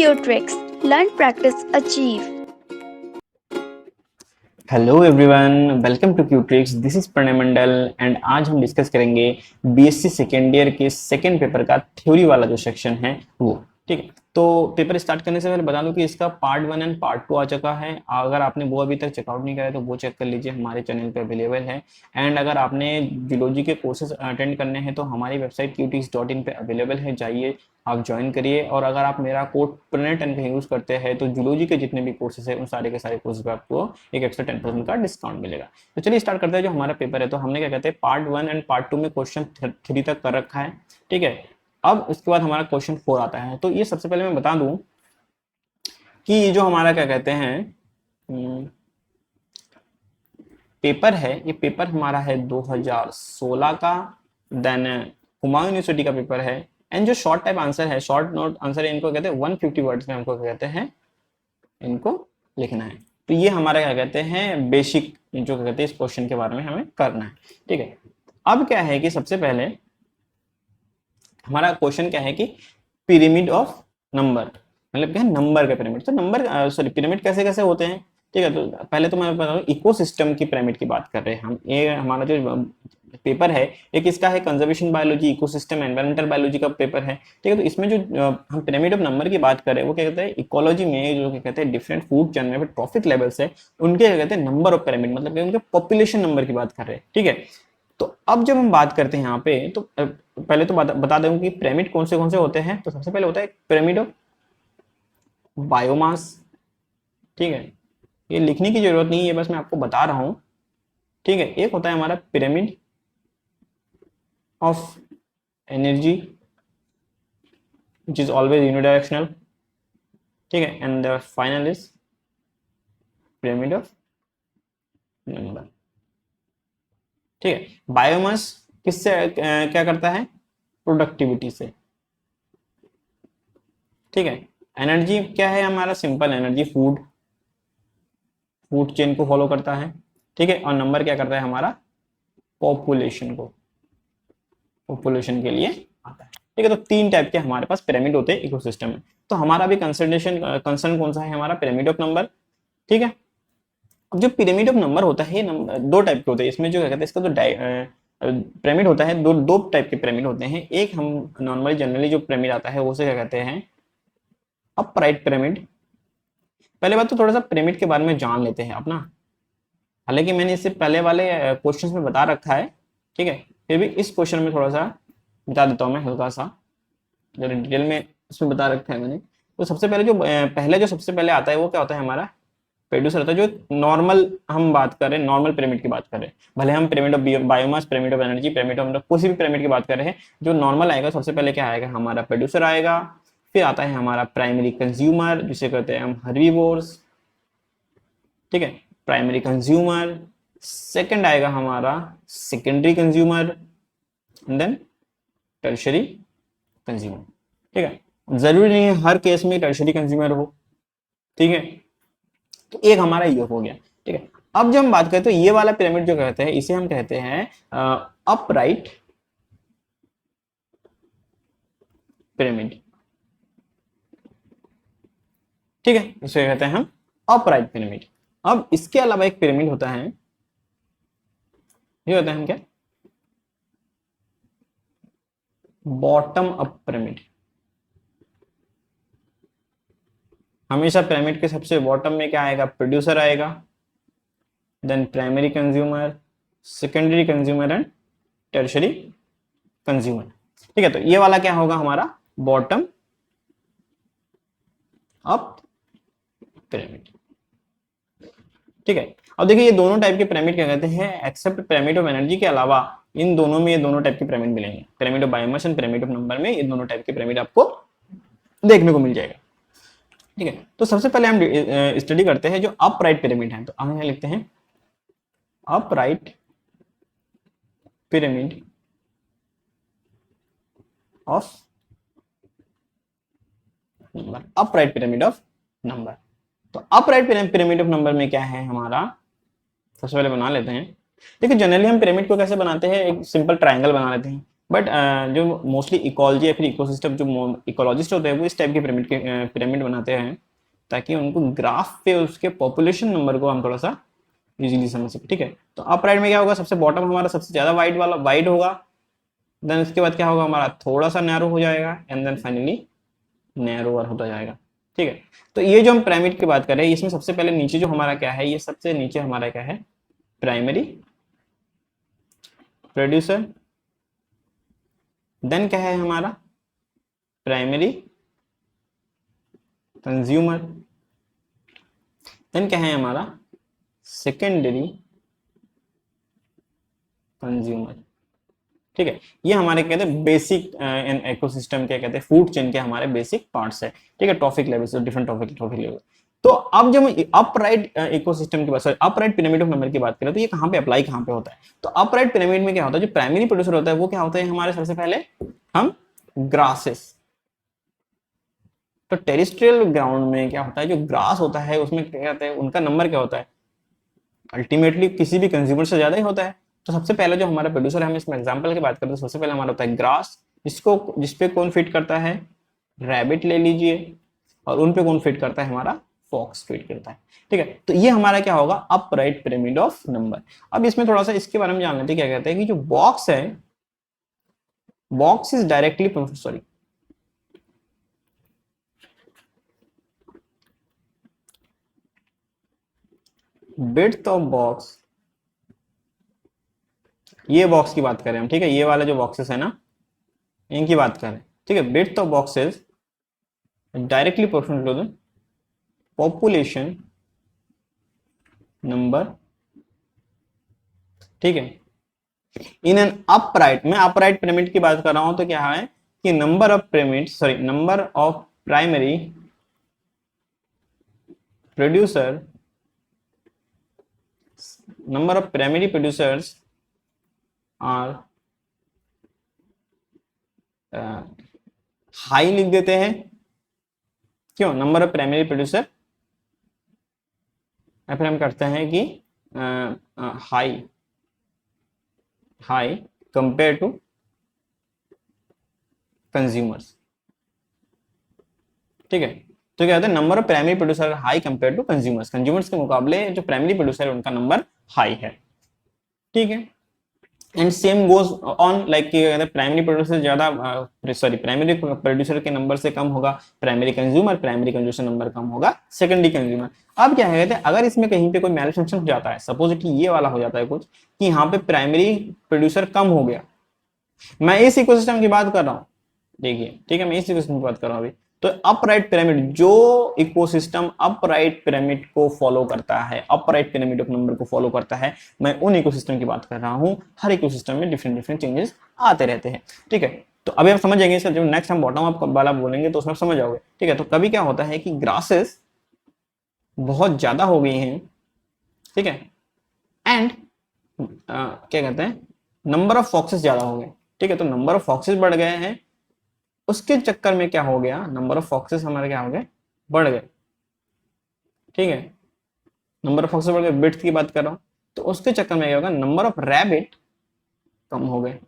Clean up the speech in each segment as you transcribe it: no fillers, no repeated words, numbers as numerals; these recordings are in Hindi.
Q-Tricks. Learn, practice, achieve. Hello everyone, welcome to Q Tricks. This is Pranay Mandal and आज हम डिस्कस करेंगे बीएससी सेकेंड ईयर के सेकेंड पेपर का थ्योरी वाला जो सेक्शन है वो। ठीक है, तो पेपर स्टार्ट करने से पहले बता दूं कि इसका पार्ट 1 एंड पार्ट 2 आ चुका है। अगर आपने वो अभी तक चेकआउट नहीं करा है तो वो चेक कर लीजिए, हमारे चैनल पे अवेलेबल है। एंड अगर आपने जूलॉजी के कोर्सेज अटेंड करने हैं तो हमारी वेबसाइट qtix.in पे अवेलेबल है, जाइए आप ज्वाइन करिए। और अगर आप मेरा कोड प्रणय10 का यूज़ करते हैं तो जूलॉजी के जितने भी कोर्सेज है उन सारे के सारे कोर्सेज पे आपको एक एक्स्ट्रा 10% का डिस्काउंट मिलेगा। तो चलिए स्टार्ट करते हैं। जो हमारा पेपर है तो हमने क्या कहते हैं पार्ट 1 एंड पार्ट 2 में क्वेश्चन 3 तक कर रखा है। ठीक है, अब उसके बाद हमारा क्वेश्चन 4 आता है। तो ये सबसे पहले मैं बता दूं कि ये जो हमारा क्या कहते हैं पेपर है, ये पेपर हमारा है 2016 का, देन हुमायूं यूनिवर्सिटी का पेपर है। एंड जो शॉर्ट टाइप आंसर है, शॉर्ट नोट आंसर है, इनको कहते हैं 150 वर्ड्स में हमको कहते हैं इनको लिखना है। तो ये हमारा क्या कहते हैं बेसिक जो कहते हैं इस क्वेश्चन के बारे में हमें करना है। ठीक है, अब क्या है कि सबसे पहले हमारा क्वेश्चन क्या है कि पिरामिड ऑफ नंबर, मतलब क्या है नंबर का पिरामिड। तो नंबर सॉरी पिरामिड कैसे कैसे होते हैं। ठीक है, तो पहले तो मैं बता दूं इकोसिस्टम की पिरामिड की बात कर रहे हैं हम। ये हमारा जो पेपर है एक इसका है conservation biology, ecosystem environmental biology का पेपर है। ठीक है, तो इसमें जो हम पिरामिड ऑफ नंबर की बात कर रहे हैं वो क्या कहते हैं इकोलॉजी में जो क्या कहते हैं डिफरेंट फूड चैन में ट्रॉफिक लेवल्स है उनके क्या कहते हैं नंबर ऑफ पिरामिड, मतलब उनके पॉपुलेशन नंबर की बात कर रहे हैं। ठीक है, तो अब जब हम बात करते हैं यहाँ पे तो पहले तो बता दूं कि पिरामिड कौन से होते हैं। तो सबसे पहले होता है पिरामिड ऑफ बायोमास। ठीक है, ये लिखने की जरूरत नहीं है, बस मैं आपको बता रहा हूं। ठीक है, एक होता है हमारा pyramid of energy which is always unidirectional. ठीक है, and the final is pyramid of number. ठीक है, बायोमास किससे क्या करता है प्रोडक्टिविटी से। ठीक है, एनर्जी क्या है हमारा सिंपल एनर्जी फूड चेन को फॉलो करता है। ठीक है, और नंबर क्या करता है हमारा पॉपुलेशन के लिए आता है। ठीक है, तो 3 टाइप के हमारे पास पिरामिड होते हैं इकोसिस्टम में। तो हमारा भी कंसर्न कौन सा है हमारा पिरामिड ऑफ नंबर। ठीक है, अब जो पिरामिड ऑफ नंबर होता है नंबर 2 टाइप के होते हैं। इसमें जो क्या कहते हैं इसका जो पिरामिड होता है दो टाइप के पिरामिड होते हैं। एक हम नॉर्मली जनरली जो पिरामिड आता है वो से क्या कहते हैं अपराइट पिरामिड। पहले बात तो थोड़ा सा पिरामिड के बारे में जान लेते हैं अपना, हालांकि मैंने इससे पहले वाले क्वेश्चंस में बता रखा है। ठीक है, फिर भी इस क्वेश्चन में थोड़ा सा बता देता हूँ मैं हल्का सा, जो डिटेल में इसमें बता रखा है मैंने। तो सबसे पहले जो सबसे पहले आता है वो क्या होता है हमारा प्रोड्यूसर होता है। जो नॉर्मल हम बात कर रहे हैं नॉर्मल पिरामिड की बात कर रहे हैं, भले हम pyramid of biomass, pyramid of energy, pyramid of किसी भी पिरामिड की बात कर रहे हैं, जो नॉर्मल आएगा सबसे पहले क्या आएगा हमारा प्रोड्यूसर आएगा। फिर आता है हमारा प्राइमरी कंज्यूमर जिसे कहते हैं हम हर्बीवोर्स। ठीक है, प्राइमरी कंज्यूमर। सेकंड आएगा हमारा secondary consumer and then tertiary consumer. ठीक है, जरूरी नहीं है हर केस में टर्शरी कंज्यूमर हो। ठीक है, तो एक हमारा ये हो गया। ठीक है, अब जब हम बात करें तो ये वाला पिरामिड जो कहते हैं इसे हम कहते हैं अपराइट पिरामिड। ठीक है, इसे कहते हैं हम अपराइट पिरामिड। अब इसके अलावा एक पिरामिड होता है, ये होता है हम क्या बॉटम अप पिरामिड। हमेशा पिरामिड के सबसे बॉटम में क्या आएगा प्रोड्यूसर आएगा, then primary consumer, secondary consumer and tertiary consumer. ठीक है, तो ये वाला क्या होगा हमारा बॉटम अप पिरामिड। ठीक है, अब देखिए ये दोनों टाइप के पिरामिड क्या कहते हैं एक्सेप्ट पिरामिड ऑफ एनर्जी के अलावा इन दोनों में ये दोनों टाइप के पिरामिड मिलेंगे। Pyramid of biomass and pyramid of number में ये दोनों टाइप के पिरामिड आपको देखने को मिल जाएगा। ठीक है, तो सबसे पहले हम स्टडी करते हैं जो अपराइट पिरामिड है। तो हम यहाँ लिखते हैं upright pyramid of number, upright pyramid of number. तो अपराइट पिरामिड ऑफ नंबर में क्या है हमारा, सबसे पहले बना लेते हैं। देखिए जनरली हम पिरामिड को कैसे बनाते हैं, एक सिंपल ट्रायंगल बना लेते हैं। बट जो मोस्टली इकोलॉजी या फिर इकोसिस्टम जो इकोलॉजिस्ट होते हैं वो इस टाइप के पिरामिड बनाते हैं ताकि उनको ग्राफ पे उसके पॉपुलेशन नंबर को हम थोड़ा सा इजीली समझ सके। ठीक है, तो अपराइट में क्या होगा, सबसे बॉटम हमारा सबसे ज्यादा वाइड वाला वाइड होगा, देन उसके बाद क्या होगा हमारा थोड़ा सा नैरो हो जाएगा, एंड देन फाइनली नैरोवर होता जाएगा। ठीक है, तो ये जो हम पिरामिड की बात कर रहे हैं इसमें सबसे पहले नीचे जो हमारा क्या है, ये सबसे नीचे हमारा क्या है, प्राइमरी प्रोड्यूसर, देन क्या है हमारा प्राइमरी कंज्यूमर, देन क्या है हमारा सेकेंडरी कंज्यूमर। ठीक है, ये हमारे कहते हैं बेसिक इन इकोसिस्टम के कहते हैं फूड चेन के हमारे बेसिक पार्ट्स है। ठीक है, टॉपिक लेवल से डिफरेंट टॉपिक लेवल। तो अब जब हम अपराइट इकोसिस्टम की बात, sorry upright pyramid of number की बात करें तो ये कहाँ पे अप्लाई कहाँ पे होता है, तो अपराइट पिरामिड में क्या होता है, जो प्राइमरी प्रोड्यूसर होता है वो क्या होता है हमारे, सबसे पहले हम ग्रासेस। तो टेरिस्ट्रियल ग्राउंड में क्या होता है, जो ग्रास होता है उसमें क्या कहते हैं, उनका नंबर क्या होता है, अल्टीमेटली किसी भी कंज्यूमर से ज्यादा ही होता है। तो सबसे पहले जो हमारा प्रोड्यूसर है, हम इसमें एग्जांपल की बात करते हैं, सबसे पहले हमारा होता है ग्रास, जिसपे कौन फिट करता है, रैबिट ले लीजिए, और उन पे कौन फिट करता है, हमारा फॉक्स फिट करता है। ठीक है, तो ये हमारा क्या होगा, अपराइट पिरामिड ऑफ नंबर। अब इसमें थोड़ा सा इसके बारे में जान लेते हैं, क्या कहते हैं कि जो बॉक्स है, box is directly sorry width of box, ये बॉक्स की बात करें हम। ठीक है, ये वाले जो बॉक्सेस है ना, इनकी बात करें। ठीक है, width of boxes directly proportional to the population number. ठीक है, इन एन अपराइट, मैं अपराइट पिरामिड की बात कर रहा हूं तो क्या है कि number of pyramid, sorry number of primary producer, number of primary producers are high लिख देते हैं। क्यों, नंबर ऑफ प्राइमरी प्रोड्यूसर, या फिर हम करते हैं कि high high compare to consumers. ठीक है, तो क्या होता है, number of primary producer high compare to consumers, consumers के मुकाबले जो प्राइमरी प्रोड्यूसर है उनका नंबर हाई है। ठीक है, and same goes on like primary producer ज्यादा, सॉरी प्राइमरी प्रोड्यूसर के नंबर से कम होगा primary consumer, primary consumer number कम होगा सेकेंडरी कंज्यूमर। अब क्या कहते हैं, अगर इसमें कहीं पे कोई मैल फंक्शन हो जाता है, सपोज कि ये वाला हो जाता है कुछ, कि यहाँ पे प्राइमरी प्रोड्यूसर कम हो गया, मैं इस इकोसिस्टम की बात कर रहा हूँ, देखिए ठीक है, मैं इस इकोसिस्टम की बात कर रहा हूँ अभी। तो अपराइट पिरामिड, जो इकोसिस्टम अपराइट पिरामिड को फॉलो करता है, अपराइट पिरामिड ऑफ नंबर को फॉलो करता है, मैं उन इकोसिस्टम की बात कर रहा हूँ। हर इकोसिस्टम में डिफरेंट डिफरेंट चेंजेस आते रहते हैं। ठीक है, तो अभी आप समझ जाएंगे सर, जब नेक्स्ट हम बॉटम अप वाला बोलेंगे तो उसमें समझ जाओगे। ठीक है, तो कभी क्या होता है कि ग्रासेस बहुत ज्यादा हो गई हैं, ठीक है, एंड क्या कहते हैं, नंबर ऑफ फॉक्सेस ज्यादा हो गए। ठीक है, तो नंबर ऑफ फॉक्सेस बढ़ गए हैं, उसके चक्कर में क्या हो गया, नंबर ऑफ फॉक्सेस हमारे क्या हो गए, बढ़ गए। ठीक है, नंबर ऑफ फॉक्सेस बढ़ गए, बिट्स की बात कर रहा हूं, तो उसके चक्कर में क्या होगा, नंबर ऑफ रैबिट कम हो गए,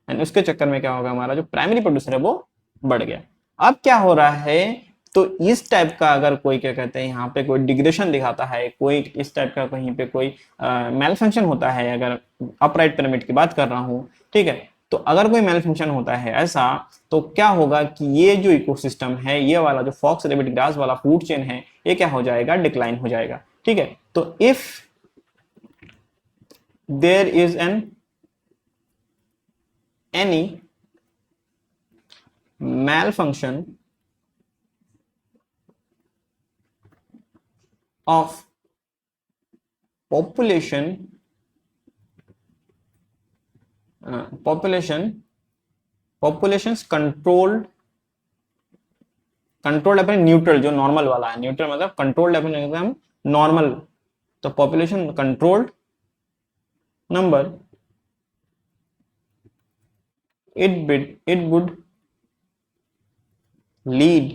एंड उसके चक्कर में क्या होगा, हमारा जो प्राइमरी प्रोड्यूसर है वो बढ़ गया। अब क्या हो रहा है, तो इस टाइप का अगर कोई क्या कहते हैं यहाँ पे कोई डिग्रेडेशन दिखाता है, कोई इस टाइप का कहीं पे कोई मेल फंक्शन होता है, अगर अपराइट पिरामिड की बात कर रहा हूँ, ठीक है, तो अगर कोई मेल फंक्शन होता है ऐसा, तो क्या होगा कि ये जो इकोसिस्टम है, ये वाला जो फॉक्स रैबिट ग्रास वाला फूड चेन है, ये क्या हो जाएगा, डिक्लाइन हो जाएगा। ठीक है, तो if there is an any malfunction of populations controlled अपने न्यूट्रल, जो नॉर्मल वाला है, न्यूट्रल मतलब कंट्रोल्ड अपने एकदम नॉर्मल, तो population controlled number, it would lead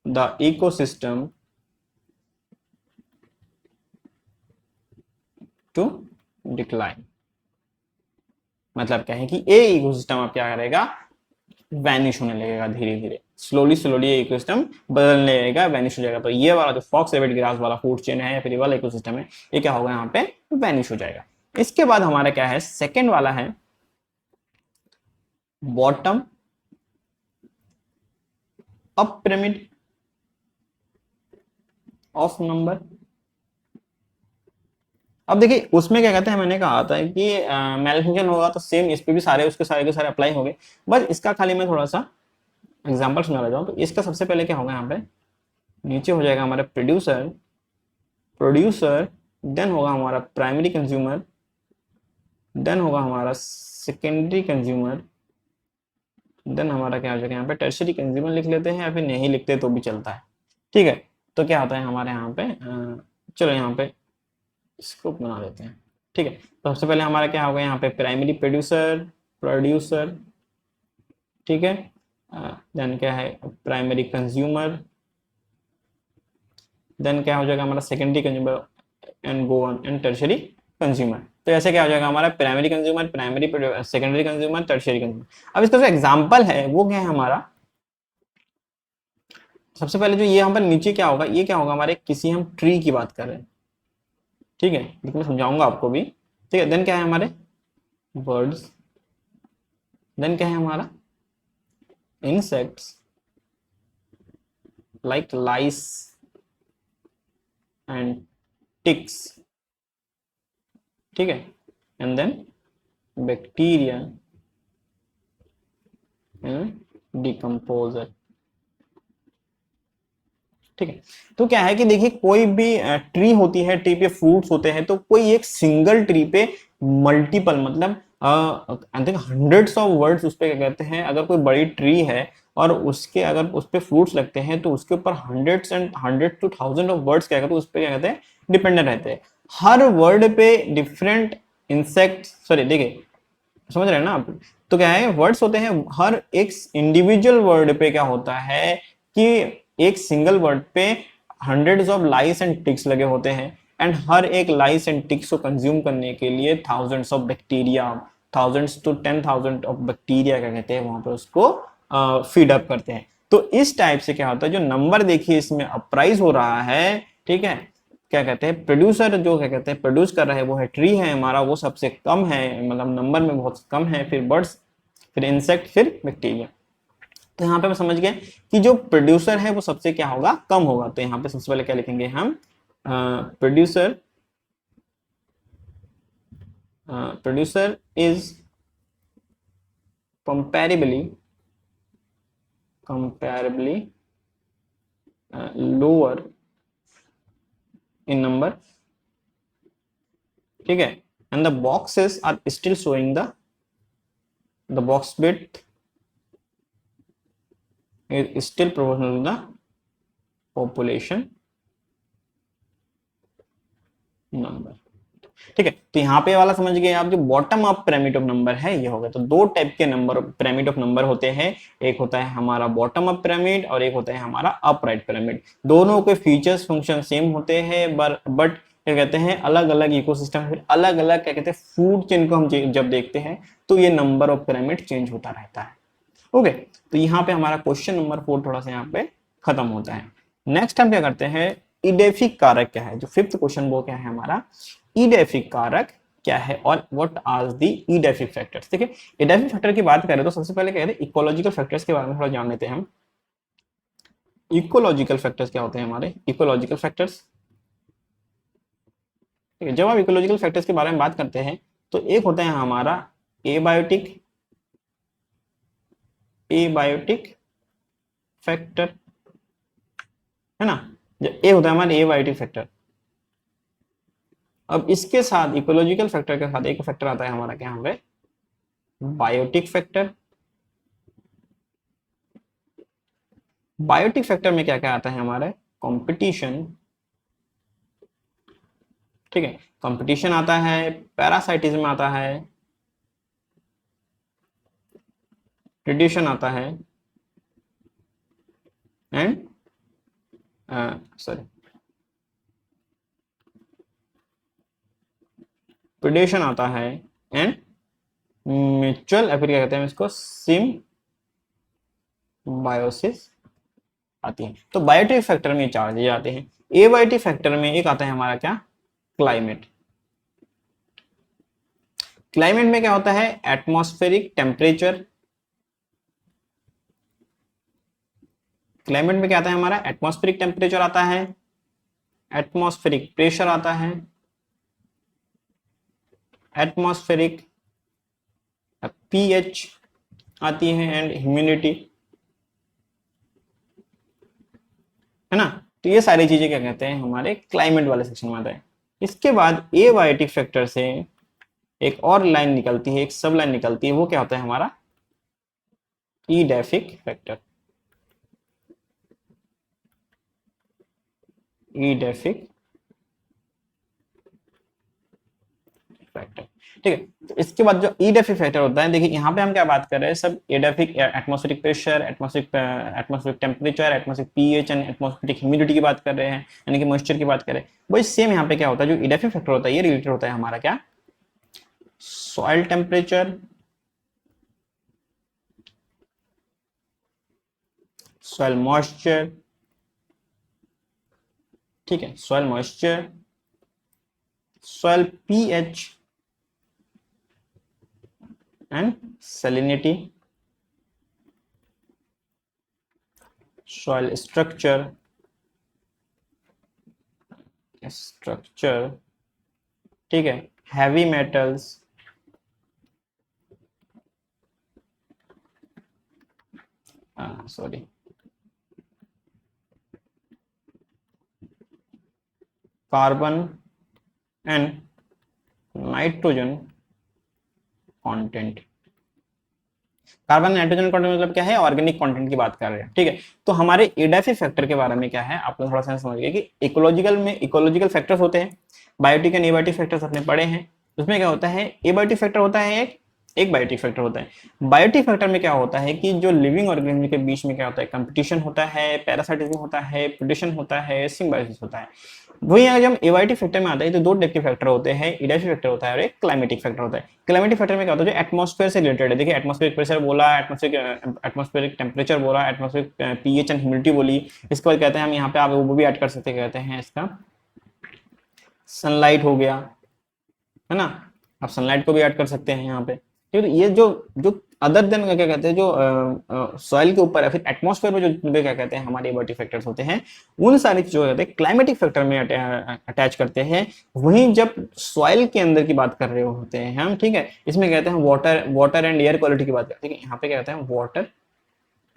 the ecosystem to decline। मतलब क्या है कि ये इकोसिस्टम अब क्या करेगा, वैनिश होने लगेगा धीरे धीरे, स्लोली स्लोली ये इकोसिस्टम बदलने लगेगा, वैनिश हो जाएगा। तो ये वाला जो फॉक्स रेबिट ग्रास वाला फूड चेन है या फिर ये वाला इकोसिस्टम है, ये क्या होगा यहाँ पे वैनिश हो जाएगा। इसके बाद हमारा क्या है, सेकेंड वाला है bottom up pyramid of number. अब देखिए उसमें क्या कहते हैं, मैंने कहा था कि मैलिफिकेशन होगा तो सेम इस पे भी सारे उसके सारे के सारे अप्लाई होंगे, बस इसका खाली मैं थोड़ा सा एग्जांपल सुना लेता हूँ। तो इसका सबसे पहले क्या होगा, यहाँ पे नीचे हो जाएगा हमारा प्रोड्यूसर, प्रोड्यूसर देन होगा हमारा प्राइमरी कंज्यूमर, देन होगा हमारा सेकेंडरी कंज्यूमर, देन हमारा क्या हो जाएगा यहाँ पे टर्शरी कंज्यूमर लिख लेते हैं, या फिर नहीं लिखते तो भी चलता है, ठीक है। तो क्या होता है हमारे यहाँ पे चलो यहाँ पे स्कोप बना देते हैं, ठीक है। तो सबसे पहले हमारा क्या होगा यहाँ पे प्राइमरी प्रोड्यूसर, प्रोड्यूसर, ठीक है। देन क्या है प्राइमरी कंज्यूमर, देन क्या हो जाएगा हमारा secondary consumer and go on and tertiary consumer. तो ऐसे क्या हो जाएगा हमारा primary consumer, primary secondary consumer, tertiary consumer. अब इसका जो एग्जांपल है वो क्या है हमारा, सबसे पहले जो ये यहाँ पर नीचे क्या होगा, ये क्या होगा हमारे किसी हम ट्री की बात कर रहे हैं, ठीक है, लेकिन मैं समझाऊंगा आपको भी, ठीक है। देन क्या है हमारे बर्ड्स, देन क्या है हमारा insects like lice and ticks, ठीक है, and then bacteria and decomposer, ठीक है। तो क्या है कि देखिए कोई भी ट्री होती है, ट्री पे फ्रूट्स होते हैं, तो कोई एक सिंगल ट्री पे मल्टीपल मतलब I think hundreds of words उस पे क्या कहते हैं, अगर कोई बड़ी ट्री है और उसके अगर उस पे फ्रूट्स लगते हैं तो उसके ऊपर hundreds and hundred two thousand of words क्या कहते हैं, उस पे क्या कहते हैं डिपेंडेंट रहते हैं। हर वर्ड पे डिफरेंट इंसेक्ट, सॉरी देखिए समझ रहे हैं ना आप। तो क्या है वर्ड्स होते हैं, हर एक इंडिविजुअल वर्ड पे क्या होता है कि एक सिंगल वर्ड पे hundreds of lice and ticks लगे होते हैं, एंड हर एक लाइस एंड टिक्स को कंज्यूम करने के लिए thousands of bacteria, thousands to 10,000 of bacteria क्या कहते हैं वहां पे उसको फीड अप करते हैं। तो इस टाइप से क्या होता है, जो नंबर देखिए इसमें अपराइज हो रहा है, ठीक है, क्या कहते हैं प्रोड्यूसर जो क्या कहते हैं प्रोड्यूस कर रहा है वो है ट्री है हमारा, वो सबसे कम है, मतलब नंबर में बहुत कम है, फिर बर्ड्स, फिर इंसेक्ट, फिर बैक्टीरिया। तो यहाँ पे मैं समझ गया कि जो प्रोड्यूसर है वो सबसे क्या होगा, कम होगा। तो यहाँ पे सबसे पहले क्या लिखेंगे हम, producer, producer is comparably lower in number, ठीक है, and the boxes are still showing the box width is still proportional to the population number, ठीक है। तो यहाँ पे वाला समझ गए आप, जो bottom up pyramid of number है ये हो गया। तो दो टाइप के नंबर पिरामिड ऑफ नंबर होते हैं, एक होता है हमारा बॉटम अप पिरामिड और एक होता है हमारा अपराइट पिरामिड। दोनों के फीचर्स फंक्शन सेम होते हैं, बट क्या कहते हैं अलग अलग इकोसिस्टम, फिर अलग अलग क्या कहते हैं फूड चेन को हम जब देखते हैं तो ये नंबर ऑफ पिरामिड चेंज होता रहता है। ओके, तो यहाँ पे हमारा क्वेश्चन नंबर 4 थोड़ा सा यहाँ पे खत्म होता है। नेक्स्ट हम क्या करते हैं, इडेफिक कारक क्या है, जो फिफ्थ क्वेश्चन वो क्या है हमारा, इडेफिक कारक क्या है और what are the edaphic factors. देखिए इडेफिक फैक्टर की बात करें तो सबसे पहले क्या है इकोलॉजिकल फैक्टर्स के बारे में थोड़ा जान लेते हैं हम। इकोलॉजिकल फैक्टर्स क्या होते हैं हमारे, इकोलॉजिकल फैक्टर्स, ठीक है। जब आप इकोलॉजिकल फैक्टर्स के बारे में बात करते हैं तो एक होता है हमारा एबायोटिक, एबायोटिक फैक्टर, है ना, ए होता है हमारा एबायोटिक फैक्टर। अब इसके साथ इकोलॉजिकल फैक्टर के साथ एक फैक्टर आता है हमारा क्या यहाँ पे बायोटिक फैक्टर। बायोटिक फैक्टर में क्या क्या आता है हमारे, कंपटीशन, ठीक है, कंपटीशन आता है, पैरासाइटिज्म आता है, प्रिडेशन आता है, एंड सॉरी प्रिडेशन आता है, एंड म्यूचुअल या फिर क्या कहते हैं इसको सिम्बायोसिस आती है। तो बायोटिक फैक्टर में चार चीजें आते हैं। एबायोटिक फैक्टर में एक आता है हमारा क्या, क्लाइमेट। क्लाइमेट में क्या होता है, एटमॉस्फेरिक टेम्परेचर। क्लाइमेट में क्या आता है हमारा, एटमॉस्फेरिक टेम्परेचर आता है, एटमॉस्फेरिक प्रेशर आता है, एटमॉस्फेरिक पीएच आती है, एंड ह्यूमिडिटी, है ना। तो ये सारी चीजें क्या कहते हैं हमारे क्लाइमेट वाले सेक्शन में आता है। इसके बाद एबायोटिक फैक्टर से एक और लाइन निकलती है, एक सब लाइन निकलती है, वो क्या होता है हमारा, ईडेफिक फैक्टर। ईडेफिक फैक्टर, ठीक है। तो इसके बाद जो ईडेफिक फैक्टर होता है, देखिए यहाँ पे हम क्या बात कर रहे हैं, सब edaphic atmospheric pressure, atmospheric temperature, atmospheric pH and atmospheric humidity की बात कर रहे हैं, यानी कि मॉइस्चर की बात कर रहे हैं। वही सेम यहाँ पे क्या होता है, जो ईडेफिक फैक्टर होता है ये रिलेटेड होता है हमारा क्या, सॉइल टेम्परेचर, सॉइल मॉइस्चर, ठीक है, soil moisture, soil pH and salinity, soil structure, ठीक है, heavy metals, sorry, carbon and nitrogen content. Carbon nitrogen content मतलब क्या है, ऑर्गेनिक कंटेंट की बात कर रहे हैं, ठीक है। तो हमारे एडाफिक फैक्टर के बारे में क्या है, आप लोग थोड़ा सा समझिए कि इकोलॉजिकल में इकोलॉजिकल फैक्टर्स होते हैं, बायोटिक एंड एबायोटिक फैक्टर्स अपने पढ़े हैं। उसमें क्या होता है, एबायोटिक फैक्टर होता है एक बायोटिक फैक्टर होता है। बायोटिक फैक्टर में क्या होता है कि जो लिविंग ऑर्गेनिज्म के बीच में क्या होता है, कंपटीशन होता है, पैरासाइटिज्म होता है, प्रेडेशन होता है, सिम्बायोसिस होता है। वही अगर हम एबायोटिक फैक्टर में आते हैं तो दो टाइप के फैक्टर होते हैं, इडाफिक फैक्टर होता है और एक क्लाइमेटिक फैक्टर होता है। क्लाइमेटिक फैक्टर में क्या होता है, जो एटमॉस्फेयर से रिलेटेड है, देखिए एटमॉस्फेरिक प्रेशर बोला, एटमॉस्फेरिक टेम्परेचर बोला, एटमॉस्फेरिक पीएच एंड ह्यूमिडिटी बोली। इसके बाद कहते हैं हम यहाँ पे आप वो भी ऐड कर सकते हैं, कहते हैं इसका सनलाइट हो गया, है ना। आप सनलाइट को भी ऐड कर सकते हैं यहाँ पे, ठीक है। ये जो जो अदर देन क्या कहते हैं, जो सॉइल के ऊपर है, फिर एटमॉस्फेयर में जो क्या कहते हैं हमारे एबायोटिक फैक्टर्स होते हैं, उन सारी चीजों कहते हैं क्लाइमेटिक फैक्टर में अटैच करते हैं। वहीं जब सॉइल के अंदर की बात कर रहे होते हैं हम, ठीक है, इसमें कहते हैं वाटर एंड एयर क्वालिटी की बात करते हैं, यहाँ पे क्या कहते हैं वाटर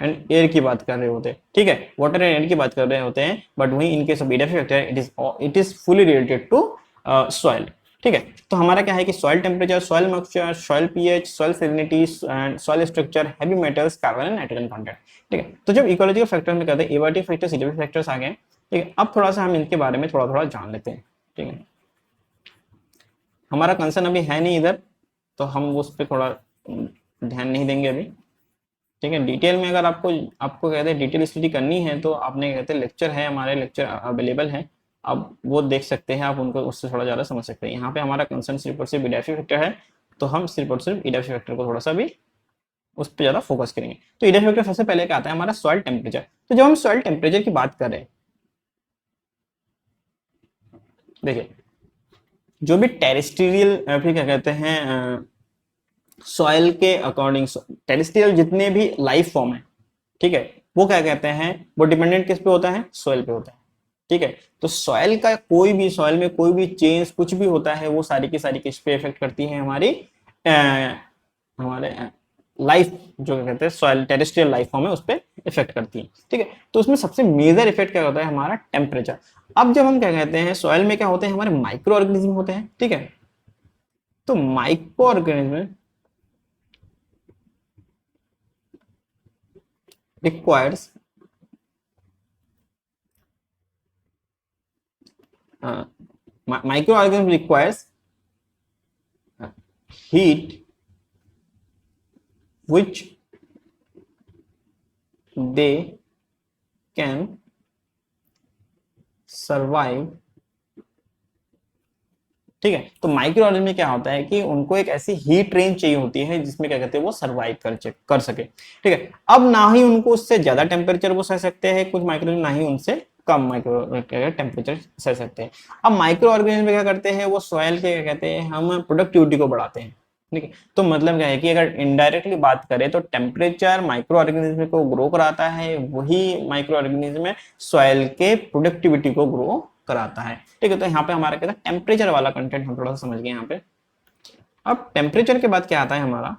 एंड एयर की बात कर रहे होते हैं, ठीक है, वाटर एंड एयर की बात कर रहे होते हैं। बट वहीं इनके सब edaphic factor it is fully related to soil, ठीक है। तो हमारा क्या है कि soil temperature, soil moisture, soil pH, soil salinity and soil structure, heavy metals, carbon and nitrogen content, ठीक है। तो जब इकोलॉजिकल फैक्टर में कहते हैं एबायोटिक फैक्टर्स, इडाफिक फैक्टर्स आ गए, ठीक है। अब थोड़ा सा हम इनके बारे में थोड़ा थोड़ा जान लेते हैं, ठीक है। हमारा कंसर्न अभी है नहीं इधर, तो हम उस पर थोड़ा ध्यान नहीं देंगे अभी, ठीक है। डिटेल में अगर आपको आपको कहते हैं डिटेल स्टडी करनी है, तो आपने कहते हैं लेक्चर है, हमारे लेक्चर अवेलेबल है, आप वो देख सकते हैं, आप उनको उससे थोड़ा ज़्यादा समझ सकते हैं। यहाँ पे हमारा कंसर्न सिर्फ और सिर्फ इडाफिक फैक्टर है, तो हम सिर्फ और सिर्फ इडाफिक फैक्टर को थोड़ा सा भी उस पर ज़्यादा फोकस करेंगे। तो इडाफिक फैक्टर सबसे पहले क्या आता है हमारा, सॉइल टेम्परेचर। तो जब हम सॉइल टेम्परेचर की बात करें, देखिए जो भी टेरेस्ट्रियल फिर क्या कहते हैं सॉइल के अकॉर्डिंग, टेरेस्ट्रियल जितने भी लाइफ फॉर्म है, ठीक है, वो क्या कहते हैं, वो डिपेंडेंट किस पे होता है, सॉइल पे होता है, ठीक है। तो सॉइल का कोई भी, सॉइल में कोई भी चेंज कुछ भी होता है, वो सारी की सारी किस पे इफेक्ट करती है, हमारी हमारे लाइफ जो कहते हैं सॉइल टेरेस्ट्रियल लाइफ फॉर्म है उस पर इफेक्ट करती है, ठीक है। तो उसमें सबसे मेजर इफेक्ट क्या होता है हमारा, टेम्परेचर। अब जब हम क्या कहते हैं सॉइल में क्या होते हैं, हमारे माइक्रो ऑर्गेनिज्म होते हैं, ठीक है। तो micro organism requires microorganism requires heat which they can survive, ठीक है। तो माइक्रो ऑर्गेनिज्म में क्या होता है कि उनको एक ऐसी हीट रेंज चाहिए होती है जिसमें क्या कहते हैं वो सर्वाइव कर सके। ठीक है। अब ना ही उनको उससे ज्यादा टेम्परेचर वो सह सकते हैं कुछ माइक्रो, ना ही उनसे कम माइक्रो टेम्परेचर सह सकते हैं। अब माइक्रो ऑर्गेनिज्म क्या करते हैं, वो सॉइल के क्या कहते हैं हम प्रोडक्टिविटी को बढ़ाते हैं। ठीक है। तो मतलब क्या है कि अगर इनडायरेक्टली बात करें तो टेम्परेचर माइक्रो ऑर्गेनिज्म को ग्रो कराता है, वही माइक्रो ऑर्गेनिज्म सॉइल के प्रोडक्टिविटी को ग्रो कराता है। ठीक है। तो यहाँ पे हमारा क्या था, टेम्परेचर वाला कंटेंट हम थोड़ा सा समझ गए यहाँ पे। अब टेम्परेचर के बाद क्या आता है हमारा,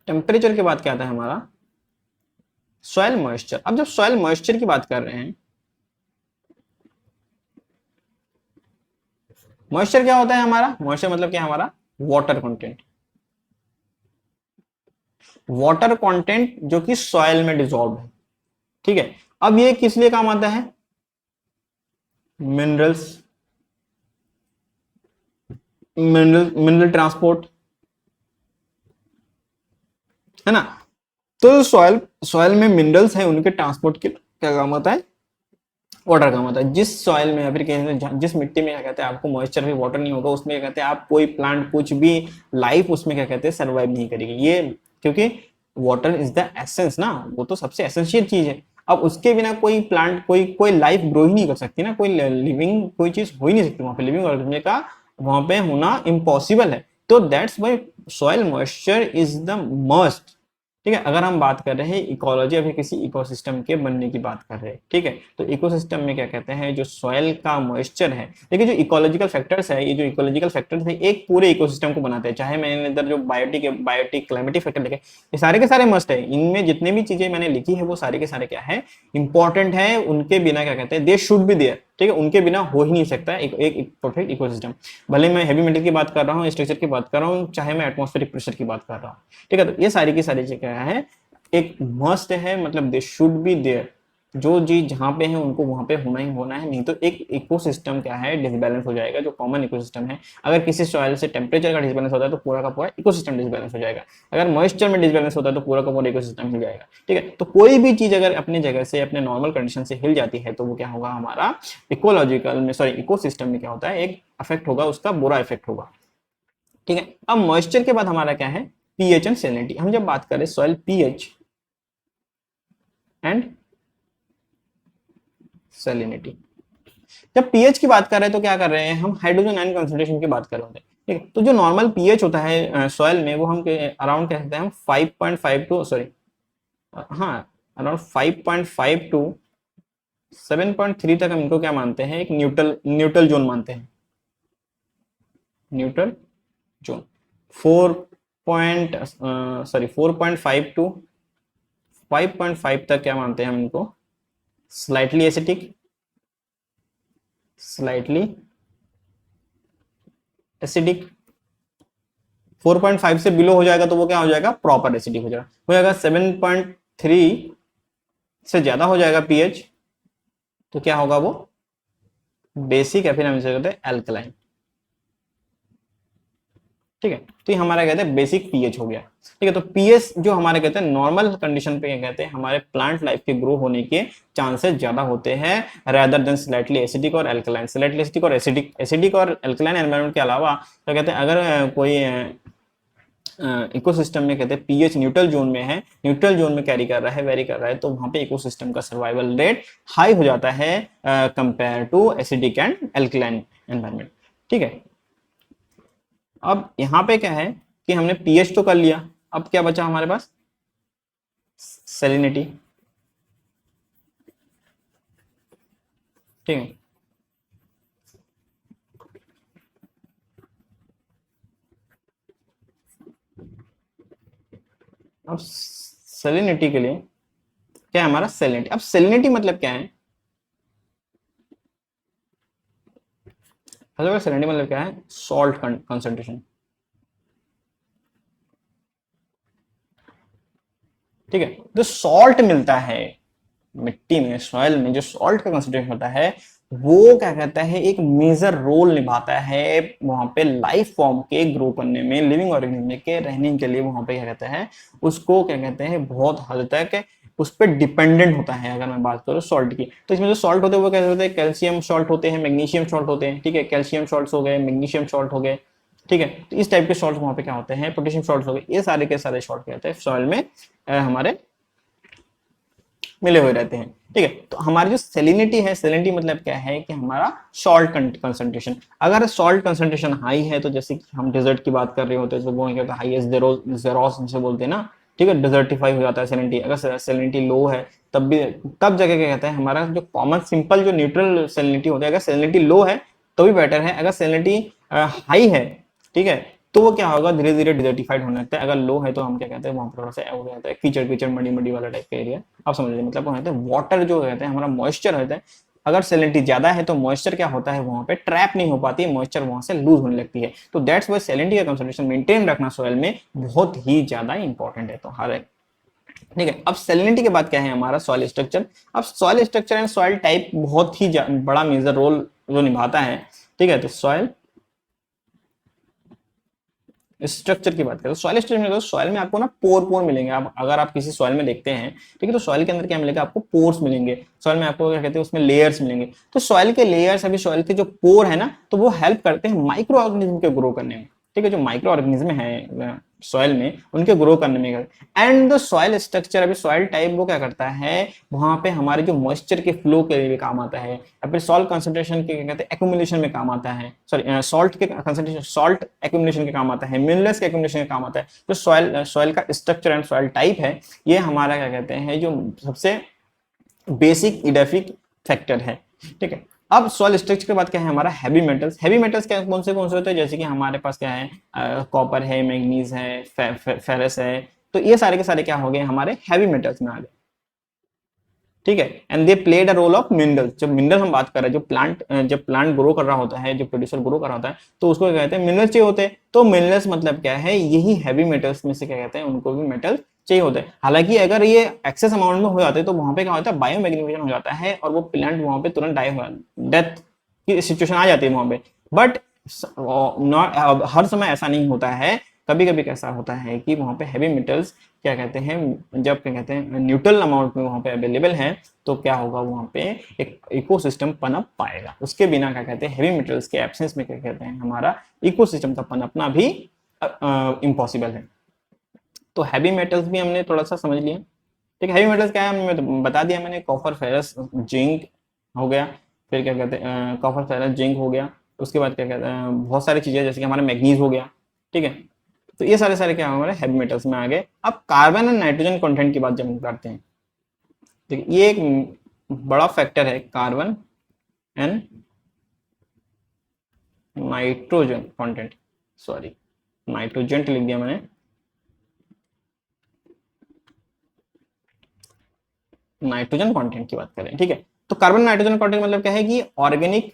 टेम्परेचर के बाद क्या आता है हमारा सॉइल मॉइस्चर। अब जब सॉइल मॉइस्चर की बात कर रहे हैं, मॉइस्चर क्या होता है हमारा, मॉइस्चर मतलब क्या है हमारा वाटर कंटेंट। वाटर कंटेंट जो कि सॉइल में डिसॉल्व है। ठीक है। अब ये किस लिए काम आता है, मिनरल्स, मिनरल ट्रांसपोर्ट, है ना। तो सॉइल सॉइल में मिनरल्स है, उनके ट्रांसपोर्ट के क्या काम होता है, वाटर काम होता है। जिस सॉइल में या फिर जिस मिट्टी में क्या कहते हैं आपको मॉइस्चर भी वाटर नहीं होगा, उसमें क्या कहते हैं आप कोई प्लांट कुछ भी लाइफ उसमें क्या कहते हैं सर्वाइव नहीं करेगी। ये क्योंकि वाटर इज द एसेंस ना, वो तो सबसे एसेंशियल चीज है। अब उसके बिना कोई प्लांट कोई कोई लाइफ ग्रो ही नहीं कर सकती ना, कोई लिविंग कोई चीज हो ही नहीं सकती वहां पे, लिविंग ऑर्गेनिज्म का वहां पे होना इम्पॉसिबल है। तो that's why soil moisture is the must. ठीक है। अगर हम बात कर रहे हैं इकोलॉजी, अभी किसी इकोसिस्टम के बनने की बात कर रहे हैं, ठीक है, तो इकोसिस्टम में क्या कहते हैं जो सॉइल का मॉइस्चर है, देखिए जो इकोलॉजिकल फैक्टर्स है, ये जो इकोलॉजिकल फैक्टर्स है एक पूरे इकोसिस्टम को बनाते हैं। चाहे मैंने इधर जो बायोटिक क्लाइमेटिक फैक्टर लिखे, ये सारे के सारे मस्ट है। इनमें जितने भी चीजें मैंने लिखी है वो सारे के सारे क्या है, इंपॉर्टेंट है। उनके बिना क्या कहते हैं दे शुड बी देयर। ठीक है। उनके बिना हो ही नहीं सकता एक परफेक्ट इकोसिस्टम। भले मैं हैवी मेटल की बात कर रहा हूँ, स्ट्रक्चर की बात कर रहा हूँ, चाहे मैं एटमॉस्फेरिक प्रेशर की बात कर रहा हूँ। ठीक है। तो ये सारी की सारी चीजें है एक मस्ट है, मतलब दे शुड बी देयर। जो चीज जहां पे है उनको वहां पे होना ही होना है, नहीं तो एक इकोसिस्टम क्या है डिसबैलेंस हो जाएगा, जो कॉमन इकोसिस्टम है। अगर किसी सॉइल से टेम्परेचर का डिसबैलेंस होता है तो पूरा का पूरा इकोसिस्टम डिसबैलेंस हो जाएगा। अगर मॉइस्चर में डिसबैलेंस होता है तो पूरा का पूरा इकोसिस्टम हिल जाएगा। ठीक है। तो कोई भी चीज अगर अपनी जगह से अपने नॉर्मल कंडीशन से हिल जाती है तो वो क्या होगा हमारा इकोलॉजिकल में सॉरी इकोसिस्टम में क्या होता है एक अफेक्ट होगा, उसका बुरा इफेक्ट होगा। ठीक है। अब मॉइस्चर के बाद हमारा क्या है पीएच एंड सैलिनिटी। हम जब बात करें सॉइल पीएच एंड सैलिनिटी, जब पीएच की बात कर रहे हैं तो क्या कर रहे हैं हम हाइड्रोजन आयन कंसंट्रेशन की बात कर रहे होते हैं। ठीक है। तो जो नॉर्मल पीएच होता है सॉइल में वो हम अराउंड कह सकते हैं हम 5.5 टू सॉरी हाँ अराउंड 5.5 टू 7.3 तक हम इनको क्या मानते हैं एक न्यूट्रल जोन मानते हैं। न्यूट्रल जोन 4.5 टू 5.5 तक क्या मानते हैं हम इनको स्लाइटली एसिटिक, स्लाइटली एसिडिक। 4.5 से बिलो हो जाएगा तो वो क्या हो जाएगा प्रॉपर एसिडिक हो जाएगा 7.3 से ज्यादा हो जाएगा पीएच तो क्या होगा वो बेसिक, या फिर हम इसे कहते हैं एल्कलाइन। ठीक है। तो ये हमारा कहते हैं बेसिक पीएच हो गया। ठीक है। तो पीएच जो हमारे कहते हैं नॉर्मल कंडीशन पे क्या कहते हैं हमारे प्लांट लाइफ के ग्रो होने के चांसेस ज्यादा होते हैं रादर देन स्लाइटली एसिडिक और एल्कलाइन। स्लाइटली एसिडिक और एसिडिक और एल्कलाइन एनवायरनमेंट के अलावा तो कहते हैं अगर कोई इकोसिस्टम में कहते हैं पीएच न्यूट्रल जोन में है, न्यूट्रल जोन में कैरी कर रहा है वेरी कर रहा है, तो वहां पे इकोसिस्टम का सर्वाइवल रेट हाई हो जाता है compare to acidic and alkaline environment. ठीक है। अब यहाँ पे क्या है कि हमने पीएच तो कर लिया, अब क्या बचा हमारे पास सैलिनिटी। ठीक है। अब सैलिनिटी के लिए क्या है हमारा सैलिनिटी। अब सैलिनिटी मतलब क्या है, सैलिनिटी मतलब क्या है सॉल्ट कंसंट्रेशन। ठीक है। जो सॉल्ट मिलता है मिट्टी में सॉइल में, जो सॉल्ट का कंसंट्रेशन होता है वो क्या कहता है एक मेजर रोल निभाता है वहां पे लाइफ फॉर्म के ग्रो करने में, लिविंग ऑर्गेनिज्म के रहने के लिए वहां पे क्या कहता है उसको क्या कहते हैं बहुत हद तक उस पर डिपेंडेंट होता है। अगर मैं बात करूँ सॉल्ट की, तो इसमें जो सॉल्ट होते हैं वो कैसे होते हैं, कैल्शियम सॉल्ट होते हैं, मैग्नीशियम सॉल्ट होते हैं, ठीक है, कैल्शियम सॉल्ट हो गए, मैग्नीशियम सॉल्ट हो गए, ठीक है। तो इस टाइप के सॉल्ट वहाँ पे क्या होते हैं, पोटेशियम सॉल्ट हो गए, ये सारे के सारे सॉल्ट क्या होते हैं सॉइल में हमारे मिले हुए रहते हैं, ठीक है। तो हमारी जो सेलिनिटी है, सेलिनिटी मतलब क्या है कि हमारा सॉल्ट कंसंट्रेशन, अगर सॉल्ट कंसंट्रेशन हाई है, तो जैसे कि हम डेजर्ट की बात कर रहे होते हैं तो वो क्या होता है हाईएस्ट जेरोस जिसे बोलते हैं ना, ठीक है, डिजर्टिफाई हो जाता है सेलिनिटी। अगर सेलिनिटी लो है तब भी, तब जगह क्या कहता है हमारा जो कॉमन सिंपल जो न्यूट्रल सेलिनिटी होता है, अगर सेलिनिटी लो है तो भी बेटर है, अगर सेलिनिटी हाई है, ठीक है, तो वो क्या होगा धीरे धीरे डिजर्टिफाइड होने लगता है। अगर लो है तो हम क्या कहते हैं वहां पर थोड़ा सा हो जाता है कीचड़ कीचड़ मडी मडी वाला टाइप का एरिया, आप समझ लीजिए। मतलब वो कहते हैं वाटर जो कहते हैं हमारा मॉइस्चर होता है, अगर सेलिनिटी ज्यादा है तो मॉइस्चर क्या होता है वहां पे ट्रैप नहीं हो पाती है, मॉइस्चर वहां से लूज होने लगती है। तो दैट्स वाई सेलिनिटी का कंसंट्रेशन मेंटेन रखना सॉइल में बहुत ही ज्यादा इंपॉर्टेंट है। तो हर एक, ठीक है। अब सेलिनिटी के बाद क्या है हमारा सॉइल स्ट्रक्चर। अब soil structure and soil type बहुत ही बड़ा मेजर रोल जो निभाता है, ठीक है। तो सॉइल स्ट्रक्चर की बात करें तो सॉइल स्ट्रक्चर में, सॉइल में आपको ना पोर मिलेंगे। आप अगर आप किसी सॉइल में देखते हैं, ठीक है, तो सॉइल के अंदर क्या मिलेगा आपको पोर्स मिलेंगे। सॉइल में आपको क्या कहते हैं उसमें लेयर्स मिलेंगे। तो सॉइल के लेयर्स, अभी सॉइल के जो पोर है ना, तो वो हेल्प करते हैं माइक्रो ऑर्गेनिज्म के ग्रो करने में, ठीक है। जो माइक्रो ऑर्गेनिज्म है सॉइल में उनके ग्रो करने में। एंड द सॉइल स्ट्रक्चर, अभी सॉइल टाइप वो क्या करता है वहां पे हमारे जो मॉइस्चर के फ्लो के लिए काम आता है, या फिर सॉल्ट कंसंट्रेशन के क्या कहते हैं एक्यूमुलेशन में काम आता है, सॉरी सॉल्ट के कंसंट्रेशन, सॉल्ट एक्यूमुलेशन के काम आता है, मिनरल्स के एक्यूमुलेशन के काम आता है। जो सॉइल का स्ट्रक्चर एंड सॉइल टाइप है, ये हमारा क्या कहते हैं जो सबसे बेसिक इडेफिक फैक्टर है, ठीक है। अब सॉइल स्ट्रक्चर के बाद क्या है हमारा हैवी मेटल्स। हैवी मेटल्स क्या कौन से होते हैं, जैसे कि हमारे पास क्या है कॉपर है, मैग्नीज है, फेरस है। तो ये सारे के सारे क्या हो गए हमारे हैवी मेटल्स में आ गए, ठीक है। And they played a role of minerals. जब मिनरल हम बात कर रहे हैं, जब प्लांट ग्रो कर रहा होता है, जो प्रोड्यूसर ग्रो कर रहा होता है, तो उसको क्या कहते हैं मिनरल्स चाहिए होते हैं। तो मिनरल्स मतलब क्या है, यही हैवी मेटल्स में से क्या कहते हैं उनको भी मेटल चाहिए होते हैं। हालांकि अगर ये एक्सेस अमाउंट में हो जाते हैं तो वहां पे क्या होता है बायोमैग्नीफिकेशन हो जाता है और वो प्लांट वहां पे तुरंत डेथ की सिचुएशन आ जाती है वहां पे। बट नॉट हर समय ऐसा नहीं होता है, कभी कभी कैसा होता है कि वहां पे हैवी मेटल्स क्या कहते हैं जब क्या कहते हैं न्यूट्रल अमाउंट में वहां पे अवेलेबल है, तो क्या होगा वहां पे एक इकोसिस्टम पनप पाएगा। उसके बिना क्या कहते हैं हैवी मेटल्स के एब्सेंस में क्या कहते हैं हमारा इकोसिस्टम का पनपना भी इम्पॉसिबल है। तो हैवी मेटल्स भी हमने थोड़ा सा समझ लिया, ठीक है। हैवी मेटल्स क्या है मैं तो बता दिया मैंने, कॉपर फेरस जिंक हो गया, फिर क्या कहते हैं कॉपर फेरस जिंक हो गया, उसके बाद क्या कहते हैं बहुत सारी चीजें जैसे कि हमारा मैग्नीज हो गया, ठीक है। तो ये सारे सारे क्या हमारे हैवी मेटल्स में आ गए। अब कार्बन और नाइट्रोजन कंटेंट की बात जब हम करते हैं, ठीक है, ये एक बड़ा फैक्टर है carbon and nitrogen content, sorry nitrogen लिख दिया मैंने, नाइट्रोजन कंटेंट की बात करें, ठीक है। तो कार्बन नाइट्रोजन कंटेंट मतलब क्या है कि ऑर्गेनिक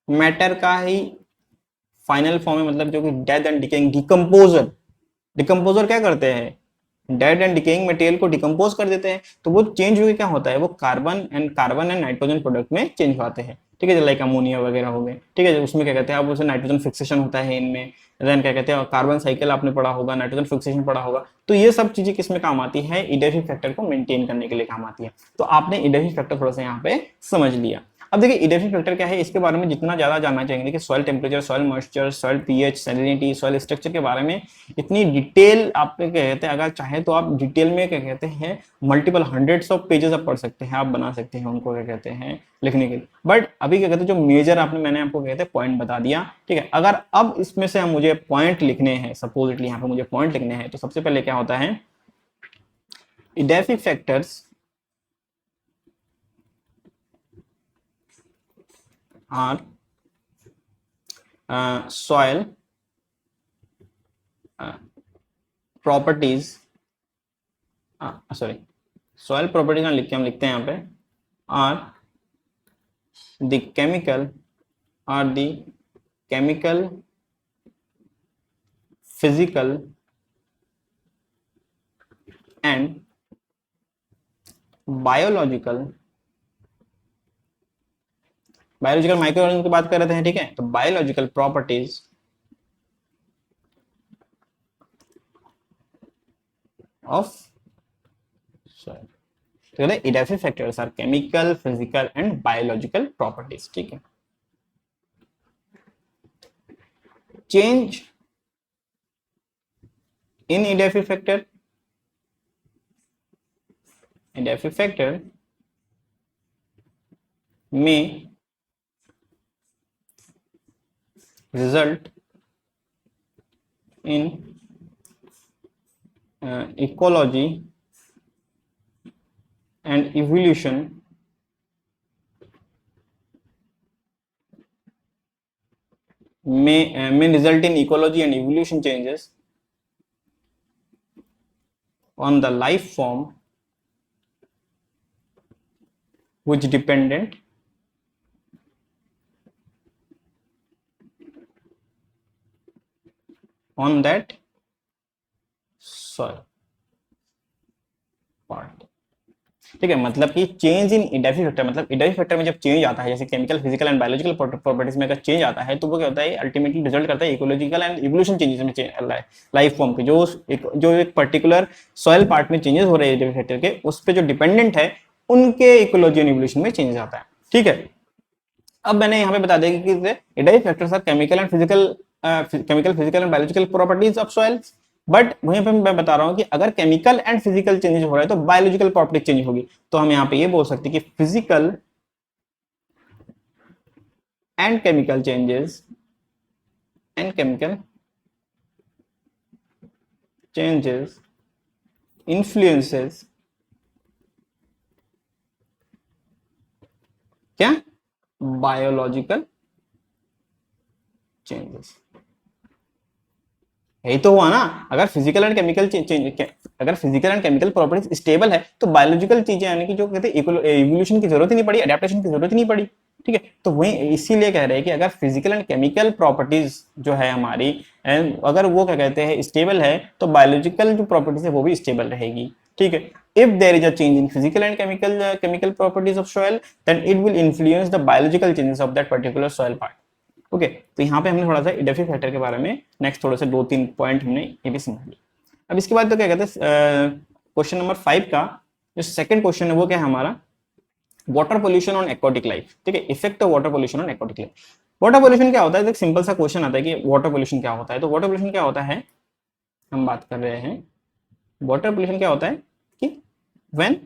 मैटर का ही फाइनल फॉर्म है, मतलब जो कि dead and decaying decomposer, decomposer क्या करते हैं डेड एंड डिकेइंग मटेरियल को डिकम्पोज कर देते हैं। तो वो चेंज हुए क्या होता है वो कार्बन एंड नाइट्रोजन प्रोडक्ट में चेंज होते हैं, ठीक है, लाइक अमोनिया वगैरह हो गए, ठीक है। उसमें क्या कहते हैं अब उसे नाइट्रोजन फिक्सेशन होता है इनमें, देन क्या कहते हैं कार्बन साइकिल आपने पढ़ा होगा, नाइट्रोजन फिक्सेशन पढ़ा होगा। तो ये सब चीजें किसमें काम आती है इडेफिक फैक्टर को मेंटेन करने के लिए काम आती है। तो आपने इडेफिक फैक्टर थोड़ा सा यहाँ पे समझ लिया। अब देखिए इडेफिक फैक्टर क्या है, इसके बारे में जितना ज्यादा जानना चाहेंगे कि soil temperature, soil moisture, soil pH, salinity, soil structure के बारे में इतनी डिटेल आप क्या कहते हैं, अगर चाहे तो आप डिटेल में क्या कहते हैं मल्टीपल हंड्रेड्स ऑफ पेजेस आप पढ़ सकते हैं, आप बना सकते हैं उनको क्या कहते हैं लिखने के लिए। बट अभी क्या कहते हैं जो मेजर मैंने आपको कहते हैं पॉइंट बता दिया, ठीक है। अगर अब इसमें से मुझे पॉइंट लिखने हैं, सपोजिटली यहाँ पे मुझे पॉइंट लिखने हैं, तो सबसे पहले क्या होता है edaphic factors are soil properties, sorry soil properties लिख के हम लिखते हैं यहाँ पे are the chemical physical and biological micro organism की बात कर रहे थे, ठीक है। तो बायोलॉजिकल प्रॉपर्टीज ऑफ सॉइल। तो कहते हैं edaphic factors are chemical, physical and biological properties. ठीक है, change in edaphic factor, edaphic factor में result in ecology and evolution may result in ecology and evolution changes on the life form which dependent on that soil part। ठीक है, मतलब कि चेंज इन एडाफिक फैक्टर, मतलब एडाफिक फैक्टर में जब चेंज आता है, जैसे chemical, physical and biological properties में अगर चेंज आता है तो वो क्या होता है, अल्टीमेटली रिजल्ट करता है इकोलॉजिकल एंड इवोल्यूशन चेंजेस में, लाइफ फॉर्म के जो एक पर्टिकुलर सॉइल पार्ट में चेंजेस हो रहे हैं एडाफिक फैक्टर के, उस पर जो डिपेंडेंट है उनके इकोलॉजी एंड इवोल्यूशन में चेंज आता है। ठीक है, अब मैंने यहाँ पे बता दिया कि edaphic factors are chemical and physical and biological properties of soils, but वहीं पे मैं बता रहा हूं कि अगर केमिकल एंड फिजिकल चेंजेस हो रहा है तो बायोलॉजिकल प्रॉपर्टी चेंज होगी। तो हम यहाँ पे ये बोल सकते हैं कि physical and chemical changes influences क्या, बायोलॉजिकल चेंजेस। यही तो हुआ ना, अगर physical and chemical properties stable है तो बायोलॉजिकल चीजें यानी कि जो कहते हैं इवोल्यूशन की जरूरत ही नहीं पड़ी, अडेप्टेशन की जरूरत ही नहीं पड़ी। ठीक है, तो वही इसीलिए कह रहे हैं कि अगर फिजिकल एंड केमिकल प्रॉपर्टीज जो है हमारी, अगर वो क्या कहते हैं स्टेबल है, तो बायोलॉजिकल जो प्रॉपर्टीज है वो भी स्टेबल रहेगी। ठीक है, if there is a change in physical and chemical properties of soil then it will influence the biological changes of that particular soil part. Okay, तो यहाँ पे हमने थोड़ा सा एडाफिक फैक्टर के बारे में नेक्स्ट थोड़े से 2-3 पॉइंट हमने ये भी समझ लिया। अब इसके बाद तो क्या कहते हैं, क्वेश्चन नंबर 5 का जो सेकंड क्वेश्चन है वो क्या है हमारा, water pollution on aquatic life. ठीक है, effect of water pollution on aquatic life. Water pollution क्या होता है, एक सिंपल सा क्वेश्चन आता है कि वाटर पोल्यूशन क्या होता है। तो वाटर पोल्यूशन क्या होता है, हम बात कर रहे हैं वाटर पोल्यूशन क्या होता है कि when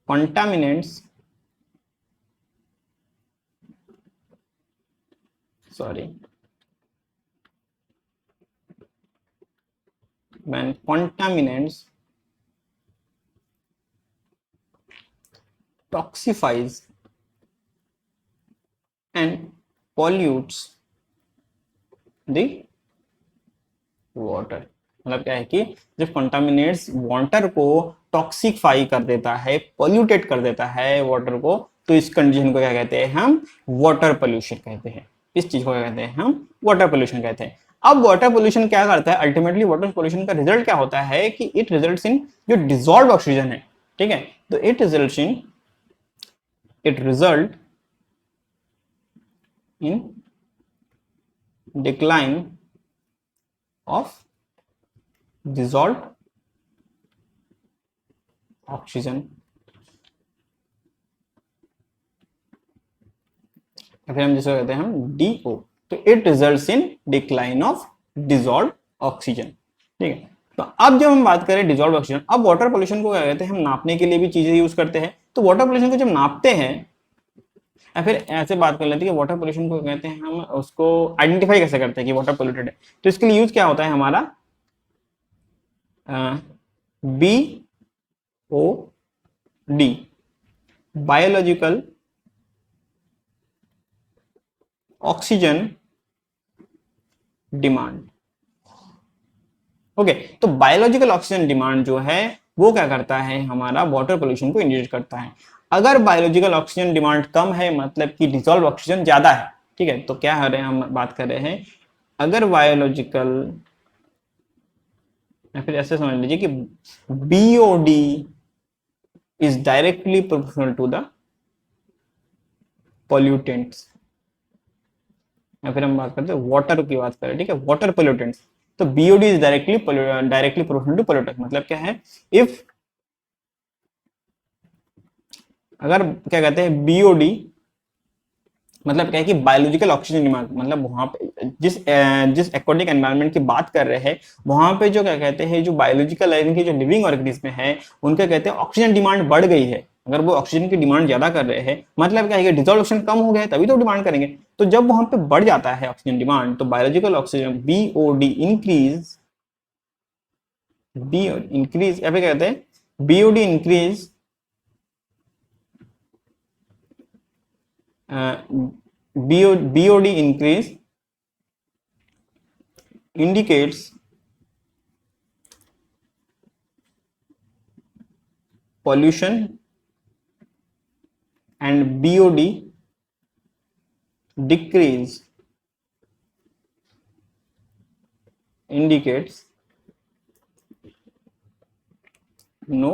contaminants when contaminants toxifies and pollutes the water। मतलब क्या है कि जब कंटामिनेट्स वाटर को टॉक्सिफाई कर देता है, पोल्यूटेट कर देता है वाटर को, तो इस कंडीशन को क्या कहते हैं, हम वाटर पोल्यूशन कहते हैं। इस चीज को क्या कहते हैं, हम वाटर पोल्यूशन कहते हैं। अब वाटर पोल्यूशन क्या करता है, अल्टीमेटली वाटर पोल्यूशन का रिजल्ट क्या होता है कि इट रिजल्ट्स इन जो डिसॉल्व्ड ऑक्सीजन है। ठीक है, तो it result in decline of dissolved oxygen, फिर हम जिसको कहते हैं हम DO। तो it results in decline of dissolved oxygen. ठीक है, तो अब जब हम बात करें डिसॉल्व्ड ऑक्सीजन, अब वाटर पोल्यूशन को क्या कहते हैं, हम नापने के लिए भी चीजें यूज करते हैं। तो वाटर पोल्यूशन को जब नापते हैं, या फिर ऐसे बात कर लेते हैं कि वाटर पोल्यूशन को कहते हैं, हम उसको आइडेंटिफाई कैसे करते हैं कि वाटर पोल्यूटेड है। तो इसके लिए यूज क्या होता है हमारा, BOD, biological oxygen demand. Okay, तो बायोलॉजिकल ऑक्सीजन डिमांड जो है वो क्या करता है, हमारा वाटर पोल्यूशन को इंड्यूस करता है। अगर बायोलॉजिकल ऑक्सीजन डिमांड कम है, मतलब कि डिसॉल्व ऑक्सीजन ज्यादा है, ठीक है, तो क्या हो रहे हैं, हम बात कर रहे हैं अगर बायोलॉजिकल, या फिर ऐसे समझ लीजिए कि BOD is directly proportional to the pollutants, या फिर हम बात करते हैं वाटर की बात करें। ठीक है, वाटर पोल्यूटेंट्स, तो BOD is directly proportional to polluted. मतलब क्या है, इफ अगर क्या कहते हैं बीओडी मतलब क्या है कि बायोलॉजिकल ऑक्सीजन डिमांड, मतलब वहां पे जिस एक्वाटिक एनवायरनमेंट की बात कर रहे हैं वहां पे जो क्या कहते हैं जो बायोलॉजिकल इनके जो लिविंग ऑर्गेनिज्म है उनके कहते हैं ऑक्सीजन डिमांड बढ़ गई है। अगर वो ऑक्सीजन की डिमांड ज्यादा कर रहे हैं मतलब क्या है, डिजोल्यूशन कम हो गया है तभी तो डिमांड करेंगे। तो जब वहां पे बढ़ जाता है ऑक्सीजन डिमांड तो बायोलॉजिकल ऑक्सीजन बीओडी इंक्रीज या फिर कहते हैं BOD increase BOD increase indicates pollution and BOD decrease indicates no,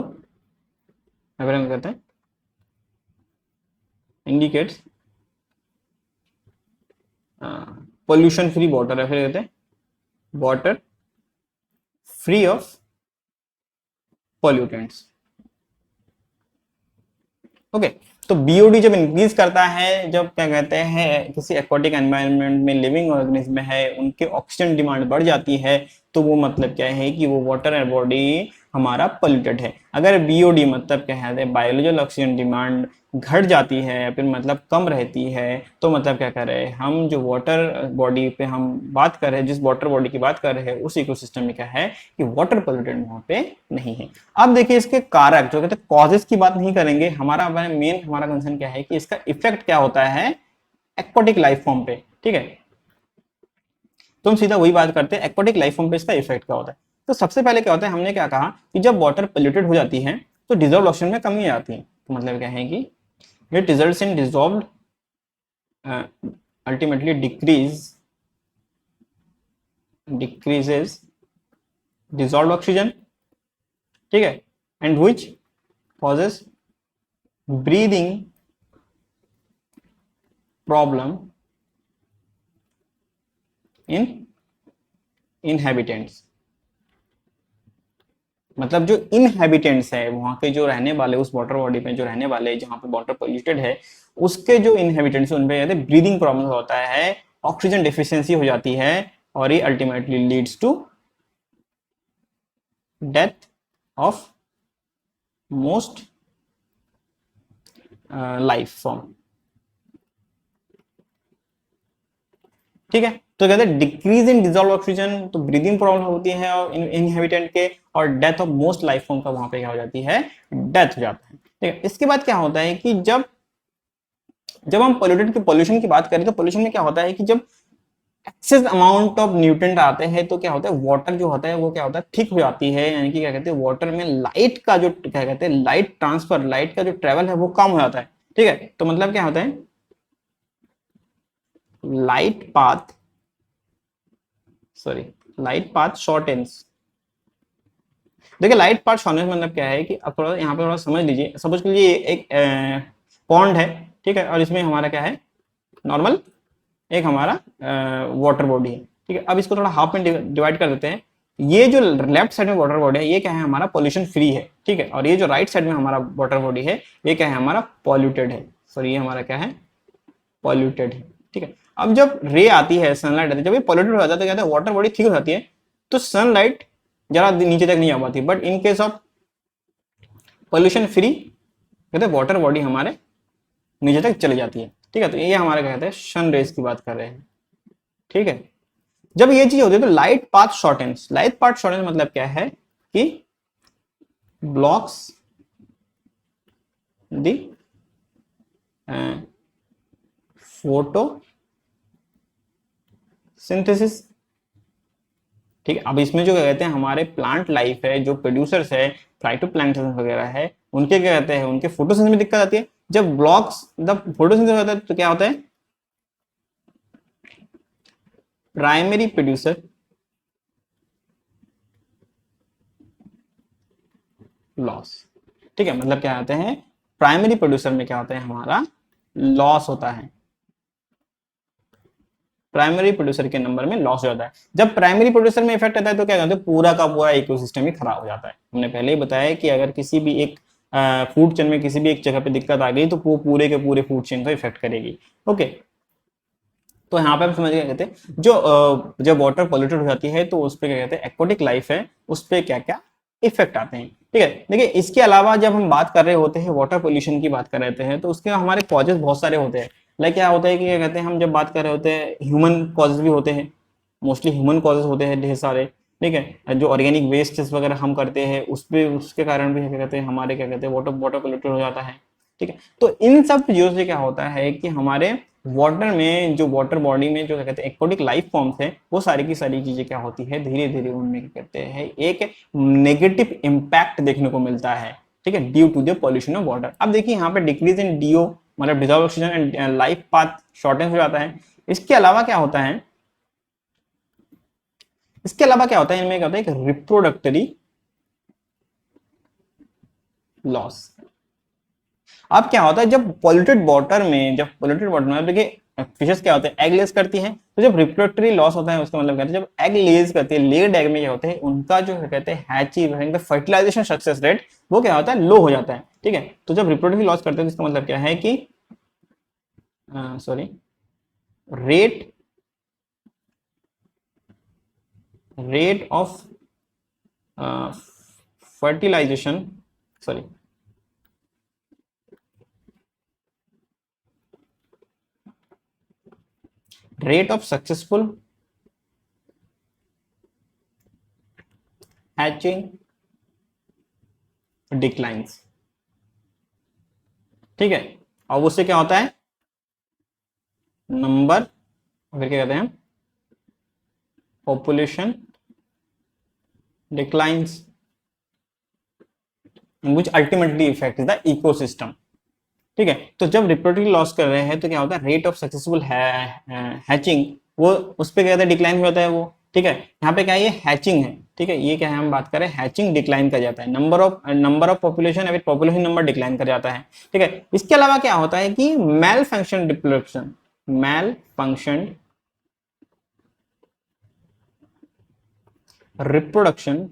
अगर हम कहते हैं indicates पोल्यूशन फ्री वाटर है, फिर कहते हैं water free of pollutants. Okay, तो बीओडी जब इंक्रीज करता है, जब क्या कहते हैं किसी एक्वाटिक एनवायरनमेंट में लिविंग ऑर्गेनिज्म है उनके ऑक्सीजन डिमांड बढ़ जाती है तो वो मतलब क्या है कि वो वाटर बॉडी हमारा पोल्यूटेड है। अगर बीओडी मतलब क्या है बायोलॉजिकल ऑक्सीजन डिमांड घट जाती है या फिर मतलब कम रहती है तो मतलब क्या कर रहे हैं हम, जो वाटर बॉडी पे हम बात कर रहे हैं, जिस वाटर बॉडी की बात कर रहे हैं उस इकोसिस्टम में क्या है कि वाटर पोल्यूटेंट वहां पे नहीं है। अब देखिए इसके कारक जो कहते हैं कॉजेस की बात नहीं करेंगे, हमारा मेन हमारा कंसर्न क्या है कि इसका इफेक्ट क्या होता है एक्वाटिक लाइफ फॉर्म पे। ठीक है, तो हम सीधा वही बात करते हैं एक्वाटिक लाइफ फॉर्म पे इसका इफेक्ट क्या होता है। तो सबसे पहले क्या होता है, हमने क्या कहा कि जब वाटर पोल्यूटेड हो जाती है तो डिजॉल्व ऑक्सीजन में कमी आती है। तो मतलब क्या है कि it results in dissolved ultimately decreases dissolved oxygen, ठीक है, and which causes breathing problem in inhabitants। मतलब जो इनहेबिटेंट्स है वहां के जो रहने वाले उस वाटर बॉडी में जो रहने वाले जहां पे वाटर पोल्यूटेड है उसके जो इनहेबिटेंट्स उनपे ब्रीदिंग प्रॉब्लम होता है, ऑक्सीजन डिफिशियंसी हो जाती है और ये ultimately leads to death of most life form. ठीक है, तो कहते हैं डिक्रीज इन डिजॉल्व ऑक्सीजन, तो ब्रीदिंग प्रॉब्लम होती है और इनहेबिटेंट के, और death of most life form का वहां पे क्या हो जाती है, डेथ हो जाता है। ठीक है, इसके बाद क्या होता है कि जब हम पोल्यूशन की बात करें तो पोल्यूशन में क्या होता है कि जब एक्सेस अमाउंट ऑफ न्यूट्रिएंट आते हैं तो क्या होता है वाटर जो होता है वो क्या होता है थिक हो जाती है, यानी कि क्या कहते हैं वाटर में लाइट का जो क्या कहते हैं लाइट ट्रांसफर, लाइट का जो ट्रेवल है वो कम हो जाता है। ठीक है, तो मतलब क्या होता है लाइट पाथ शॉर्टेंस। देखिए लाइट पाथ शॉर्टेंस मतलब क्या है कि अब थोड़ा यहाँ पे थोड़ा समझ लीजिए। सपोज के लिए एक पॉन्ड है, ठीक है, और इसमें हमारा क्या है नॉर्मल एक हमारा वाटर बॉडी है। ठीक है, अब इसको थोड़ा हाफ में डिवाइड कर देते हैं। ये जो लेफ्ट साइड में वाटर बॉडी है ये क्या है हमारा पॉल्यूशन फ्री है। ठीक है, और ये जो राइट साइड में हमारा वाटर बॉडी है ये क्या है हमारा पॉल्यूटेड है। सॉरी ये हमारा क्या है पॉल्यूटेड है। ठीक है, अब जब रे आती है सनलाइट आती है, जब ये पॉल्यूटेड हो जाता है तो कहते हैं वाटर बॉडी ठीक हो जाती है तो सनलाइट जरा नीचे तक नहीं आ पाती, but in case of pollution free कहते हैं वाटर बॉडी हमारे नीचे तक चली जाती है। ठीक है, तो ये हमारे कहते हैं सन रेज की बात कर रहे हैं। ठीक है, जब ये चीज होती है तो लाइट पाथ शॉर्टेंस मतलब क्या है कि ब्लॉक्स द फोटोसिंथेसिस। ठीक है, अब इसमें जो कहते हैं हमारे प्लांट लाइफ है, जो प्रोड्यूसर्स है फाइटोप्लैंक्टन वगैरह है, उनके क्या कहते हैं उनके फोटोसिंथेसिस में दिक्कत आती है। जब ब्लॉक्स द फोटोसिंथेसिस होता है तो क्या होता है प्राइमरी प्रोड्यूसर लॉस। ठीक है, मतलब क्या आते हैं प्राइमरी प्रोड्यूसर में क्या होता है हमारा लॉस होता है। प्राइमरी प्रोड्यूसर के नंबर में लॉस हो जाता है। जब प्राइमरी प्रोड्यूसर में इफेक्ट आता है तो क्या कहते हैं, पूरा का पूरा इकोसिस्टम ही खराब हो जाता है। हमने पहले ही बताया कि अगर किसी भी एक फूड चेन में किसी भी एक जगह पे दिक्कत आ गई तो वो पूरे के पूरे फूड चेन को इफेक्ट करेगी। ओके, तो यहाँ पे हम समझ गए, कहते हैं जो जब वाटर पॉल्यूटेड हो जाती है तो उस पर क्या कहते हैं, एक्वाटिक लाइफ है, उस पर क्या क्या इफेक्ट आते हैं। ठीक है, देखिए इसके अलावा जब हम बात कर रहे होते हैं वाटर पोल्यूशन की बात कर रहे हैं तो उसके हमारे कॉजेज बहुत सारे होते हैं। लाइक क्या होता है कि क्या कहते हैं, हम जब बात कर रहे होते हैं ह्यूमन कॉजेज भी होते हैं, मोस्टली ह्यूमन कॉजेज होते हैं ढेर सारे। ठीक है, जो ऑर्गेनिक वेस्ट वगैरह हम करते हैं उस पे उसके कारण भी क्या कहते हैं हमारे क्या कहते हैं वाटर वाटर पोल्यूटेड हो जाता है। ठीक है, तो इन सब चीजों से क्या होता है कि हमारे वाटर में जो वाटर बॉडी में जो क्या कहते हैं एक्वाटिक लाइफ फॉर्म्स है वो सारी की सारी चीजें क्या होती है, धीरे धीरे उनमें क्या कहते हैं एक नेगेटिव इम्पैक्ट देखने को मिलता है। ठीक है, due to the pollution of water. अब देखिए यहाँ पे डिक्रीज इन डीओ मतलब dissolve oxygen and life path shortage हो जाता है। इसके अलावा क्या होता है, इसके अलावा क्या होता है, इनमें क्या होता है एक रिप्रोडक्टरी लॉस। अब क्या होता है जब पॉल्यूटेड वाटर में, जब पॉल्यूटेड वाटर में देखिए फिशेस क्या होते हैं एग लेस करती हैं, तो जब रिप्रोडक्टरी लॉस होता है उसका मतलब कहते हैं जब एग लेस करती है, लेड एग में क्या होते हैं उनका जो कहते हैं हैची फर्टिलाइजेशन सक्सेस रेट वो क्या होता है लो हो जाता है। ठीक है, तो जब रिप्रोडक्टरी लॉस करते हैं तो इसका मतलब क्या है कि sorry rate rate of fertilization sorry rate of successful hatching declines। ठीक है, अब उससे क्या होता है नंबर, फिर क्या कहते हैं population declines which ultimately affect the ecosystem। ठीक है, तो जब रिप्रोडक्टिव लॉस कर रहे हैं तो क्या होता है रेट ऑफ सक्सेसफुल हैचिंग वो उस पर क्या होता है डिक्लाइन हो जाता है वो। ठीक है, यहाँ पे क्या है ये हैचिंग है। ठीक है, ये क्या है हम बात करें हैचिंग डिक्लाइन कर जाता है, नंबर ऑफ पॉपुलेशन या पॉपुलेशन नंबर डिक्लाइन कर जाता है। ठीक है, इसके अलावा क्या होता है कि male function reproduction, male function reproduction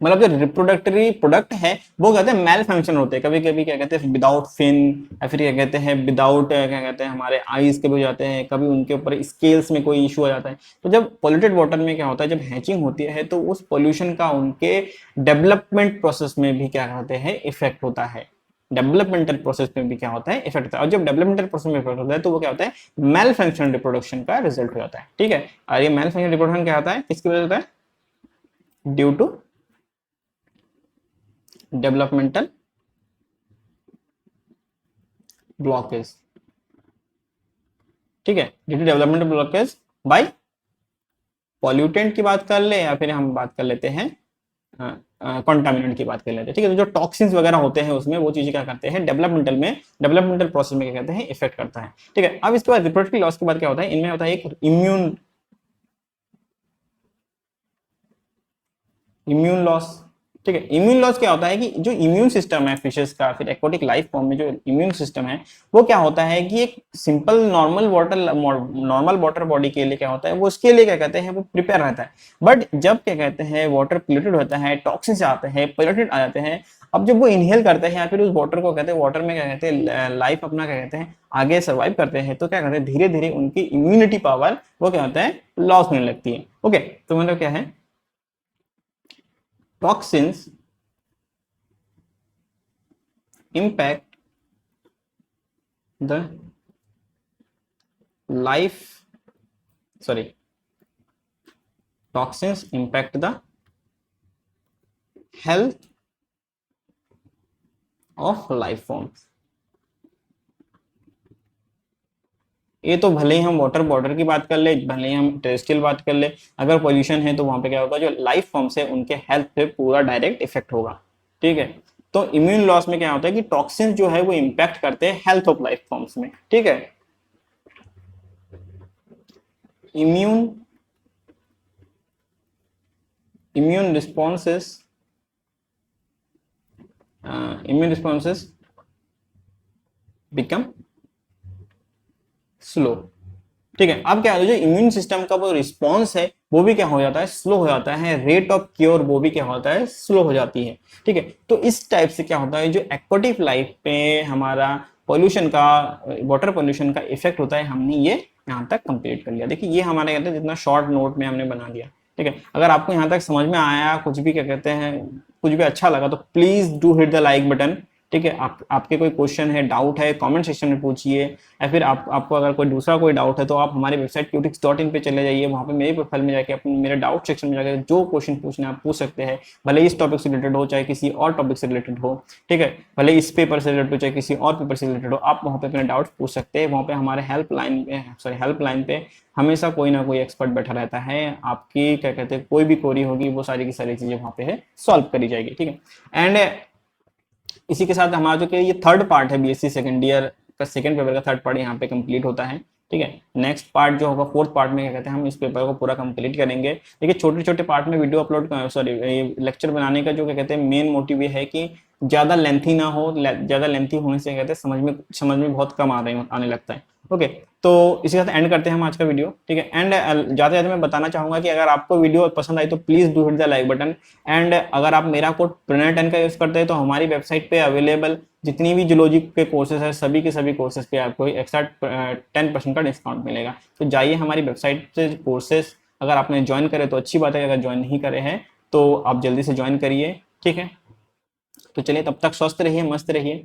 मतलब जो रिप्रोडक्टरी प्रोडक्ट है वो कहते हैं मेल फंक्शन होते हैं, कभी कभी क्या कहते हैं विदाउट फिन या फिर क्या कहते हैं विदाउट क्या कहते हैं हमारे आईज के भी हो जाते हैं, कभी उनके ऊपर स्केल्स में कोई इशू आ जाता है। तो जब पॉल्यूटेड वाटर में क्या होता है जब हैचिंग होती है तो उस पॉल्यूशन का उनके डेवलपमेंट प्रोसेस में भी क्या कहते हैं इफेक्ट होता है, डेवलपमेंटल प्रोसेस में भी क्या होता है इफेक्ट होता है। और जब डेवलपमेंटल प्रोसेस में इफेक्ट होता है तो वो क्या होता है मेल फंक्शन रिप्रोडक्शन का रिजल्ट हो जाता है। ठीक है, और ये मेल फंक्शन रिप्रोडक्शन क्या होता है किसकी वजह से होता है ड्यू टू डेवलपमेंटल ब्लॉकेज। ठीक है, due to developmental blockage by pollutant की बात कर ले या फिर हम बात कर लेते हैं कॉन्टामिनेंट की बात कर लेते हैं। ठीक है, तो जो टॉक्सिन्स वगैरह होते हैं उसमें वो चीजें क्या करते हैं डेवलपमेंटल प्रोसेस में क्या कहते हैं इफेक्ट करता है। ठीक है, अब इसके बाद रिप्रोडक्टिव लॉस के बाद क्या होता है इनमें होता है एक इम्यून लॉस। ठीक है, इम्यून लॉस क्या होता है कि जो इम्यून सिस्टम है फिशेस का फिर एक्वाटिक लाइफ फॉर्म में जो इम्यून सिस्टम है वो क्या होता है कि एक सिंपल नॉर्मल वाटर बॉडी के लिए क्या होता है वो उसके लिए क्या कहते हैं वो प्रिपेयर रहता है। बट जब क्या कहते हैं वाटर पोल्यूटेड होता है टॉक्सिन्स आते हैं पोल्यूटेड आ जाते हैं, अब जब वो इनहेल करते हैं या फिर उस वाटर को कहते हैं वाटर में क्या कहते हैं लाइफ अपना क्या कहते हैं आगे सर्वाइव करते हैं तो क्या कहते हैं धीरे धीरे उनकी इम्यूनिटी पावर वो क्या होता है लॉस होने लगती है। ओके, तो मतलब क्या है toxins impact the life sorry toxins impact the health of life forms। ये तो भले ही हम वाटर बॉर्डर की बात कर ले भले ही हम टेरेस्ट्रियल बात कर ले, अगर पोल्यूशन है तो वहां पे क्या होगा जो लाइफ फॉर्म्स है उनके हेल्थ पे पूरा डायरेक्ट इफेक्ट होगा। ठीक है, तो इम्यून लॉस में क्या होता है कि टॉक्सिन जो है वो इम्पैक्ट करते हैं हेल्थ ऑफ लाइफ फॉर्म्स में। ठीक है, इम्यून रिस्पॉन्सेस बिकम स्लो। ठीक है, अब क्या है, जो इम्यून सिस्टम का वो रिस्पॉन्स है वो भी क्या हो जाता है, स्लो हो जाता है, रेट ऑफ क्योर वो भी क्या होता है, स्लो हो जाती है। ठीक है, तो इस टाइप से क्या होता है, जो एक्वाटिक लाइफ पे हमारा पॉल्यूशन का, वाटर पॉल्यूशन का इफेक्ट होता है, हमने ये यहाँ तक कंप्लीट कर लिया। देखिए ये हमारे कहते हैं जितना शॉर्ट नोट में हमने बना दिया। ठीक है, अगर आपको यहाँ तक समझ में आया, कुछ भी क्या कहते हैं, कुछ भी अच्छा लगा, तो please do hit the like button. ठीक है, आपके कोई क्वेश्चन है, डाउट है, कमेंट सेक्शन में पूछिए, या फिर आपको अगर कोई दूसरा कोई डाउट है तो आप हमारे वेबसाइट qtix.in पे चले जाइए, वहाँ पे मेरे प्रोफाइल में जाके अपने मेरे डाउट सेक्शन में जाकर जो क्वेश्चन पूछना है आप पूछ सकते हैं, भले इस टॉपिक से रिलेटेड हो चाहे किसी और टॉपिक से रिलेटेड हो। ठीक है, भले इस पेपर से रिलेटेड हो चाहे किसी और पेपर से रिलेटेड हो, आप वहाँ पे अपने डाउट पूछ सकते हैं। वहाँ पे हमारे हेल्पलाइन पे हमेशा कोई ना कोई एक्सपर्ट बैठा रहता है, आपकी क्या कहते हैं कोई भी क्वेरी होगी वो सारी की सारी चीजें वहाँ पे है सॉल्व करी जाएगी। ठीक है, एंड इसी के साथ हमारा जो कि ये थर्ड पार्ट है बीएससी सेकंड ईयर का सेकंड पेपर का थर्ड पार्ट यहाँ पे कंप्लीट होता है। ठीक है, नेक्स्ट पार्ट जो होगा फोर्थ पार्ट में क्या कहते हैं, हम इस पेपर को पूरा कंप्लीट करेंगे। देखिए छोटे छोटे पार्ट में वीडियो अपलोड, सॉरी लेक्चर बनाने का जो क्या कहते हैं मेन मोटिव ये है कि ज्यादा लेंथी ना हो, ज्यादा लेंथी होने से कहते हैं समझ में बहुत कम आने लगता है। ओके, तो इसी के साथ एंड करते हैं हम आज का वीडियो। ठीक है, एंड जाते जाते मैं बताना चाहूंगा कि अगर आपको वीडियो पसंद आई तो please do hit the like button. And अगर आप मेरा कोड प्रणय10 का यूज करते हैं तो हमारी वेबसाइट पे अवेलेबल जितनी भी जूलॉजी के कोर्सेज है सभी के सभी कोर्सेज पे आपको एक्स्ट्रा 10% का डिस्काउंट मिलेगा। तो जाइए हमारी वेबसाइट से कोर्सेज अगर आपने ज्वाइन करे तो अच्छी बात है, अगर ज्वाइन नहीं करे हैं तो आप जल्दी से ज्वाइन करिए। ठीक है, तो चलिए तब तक स्वस्थ रहिए, मस्त रहिए।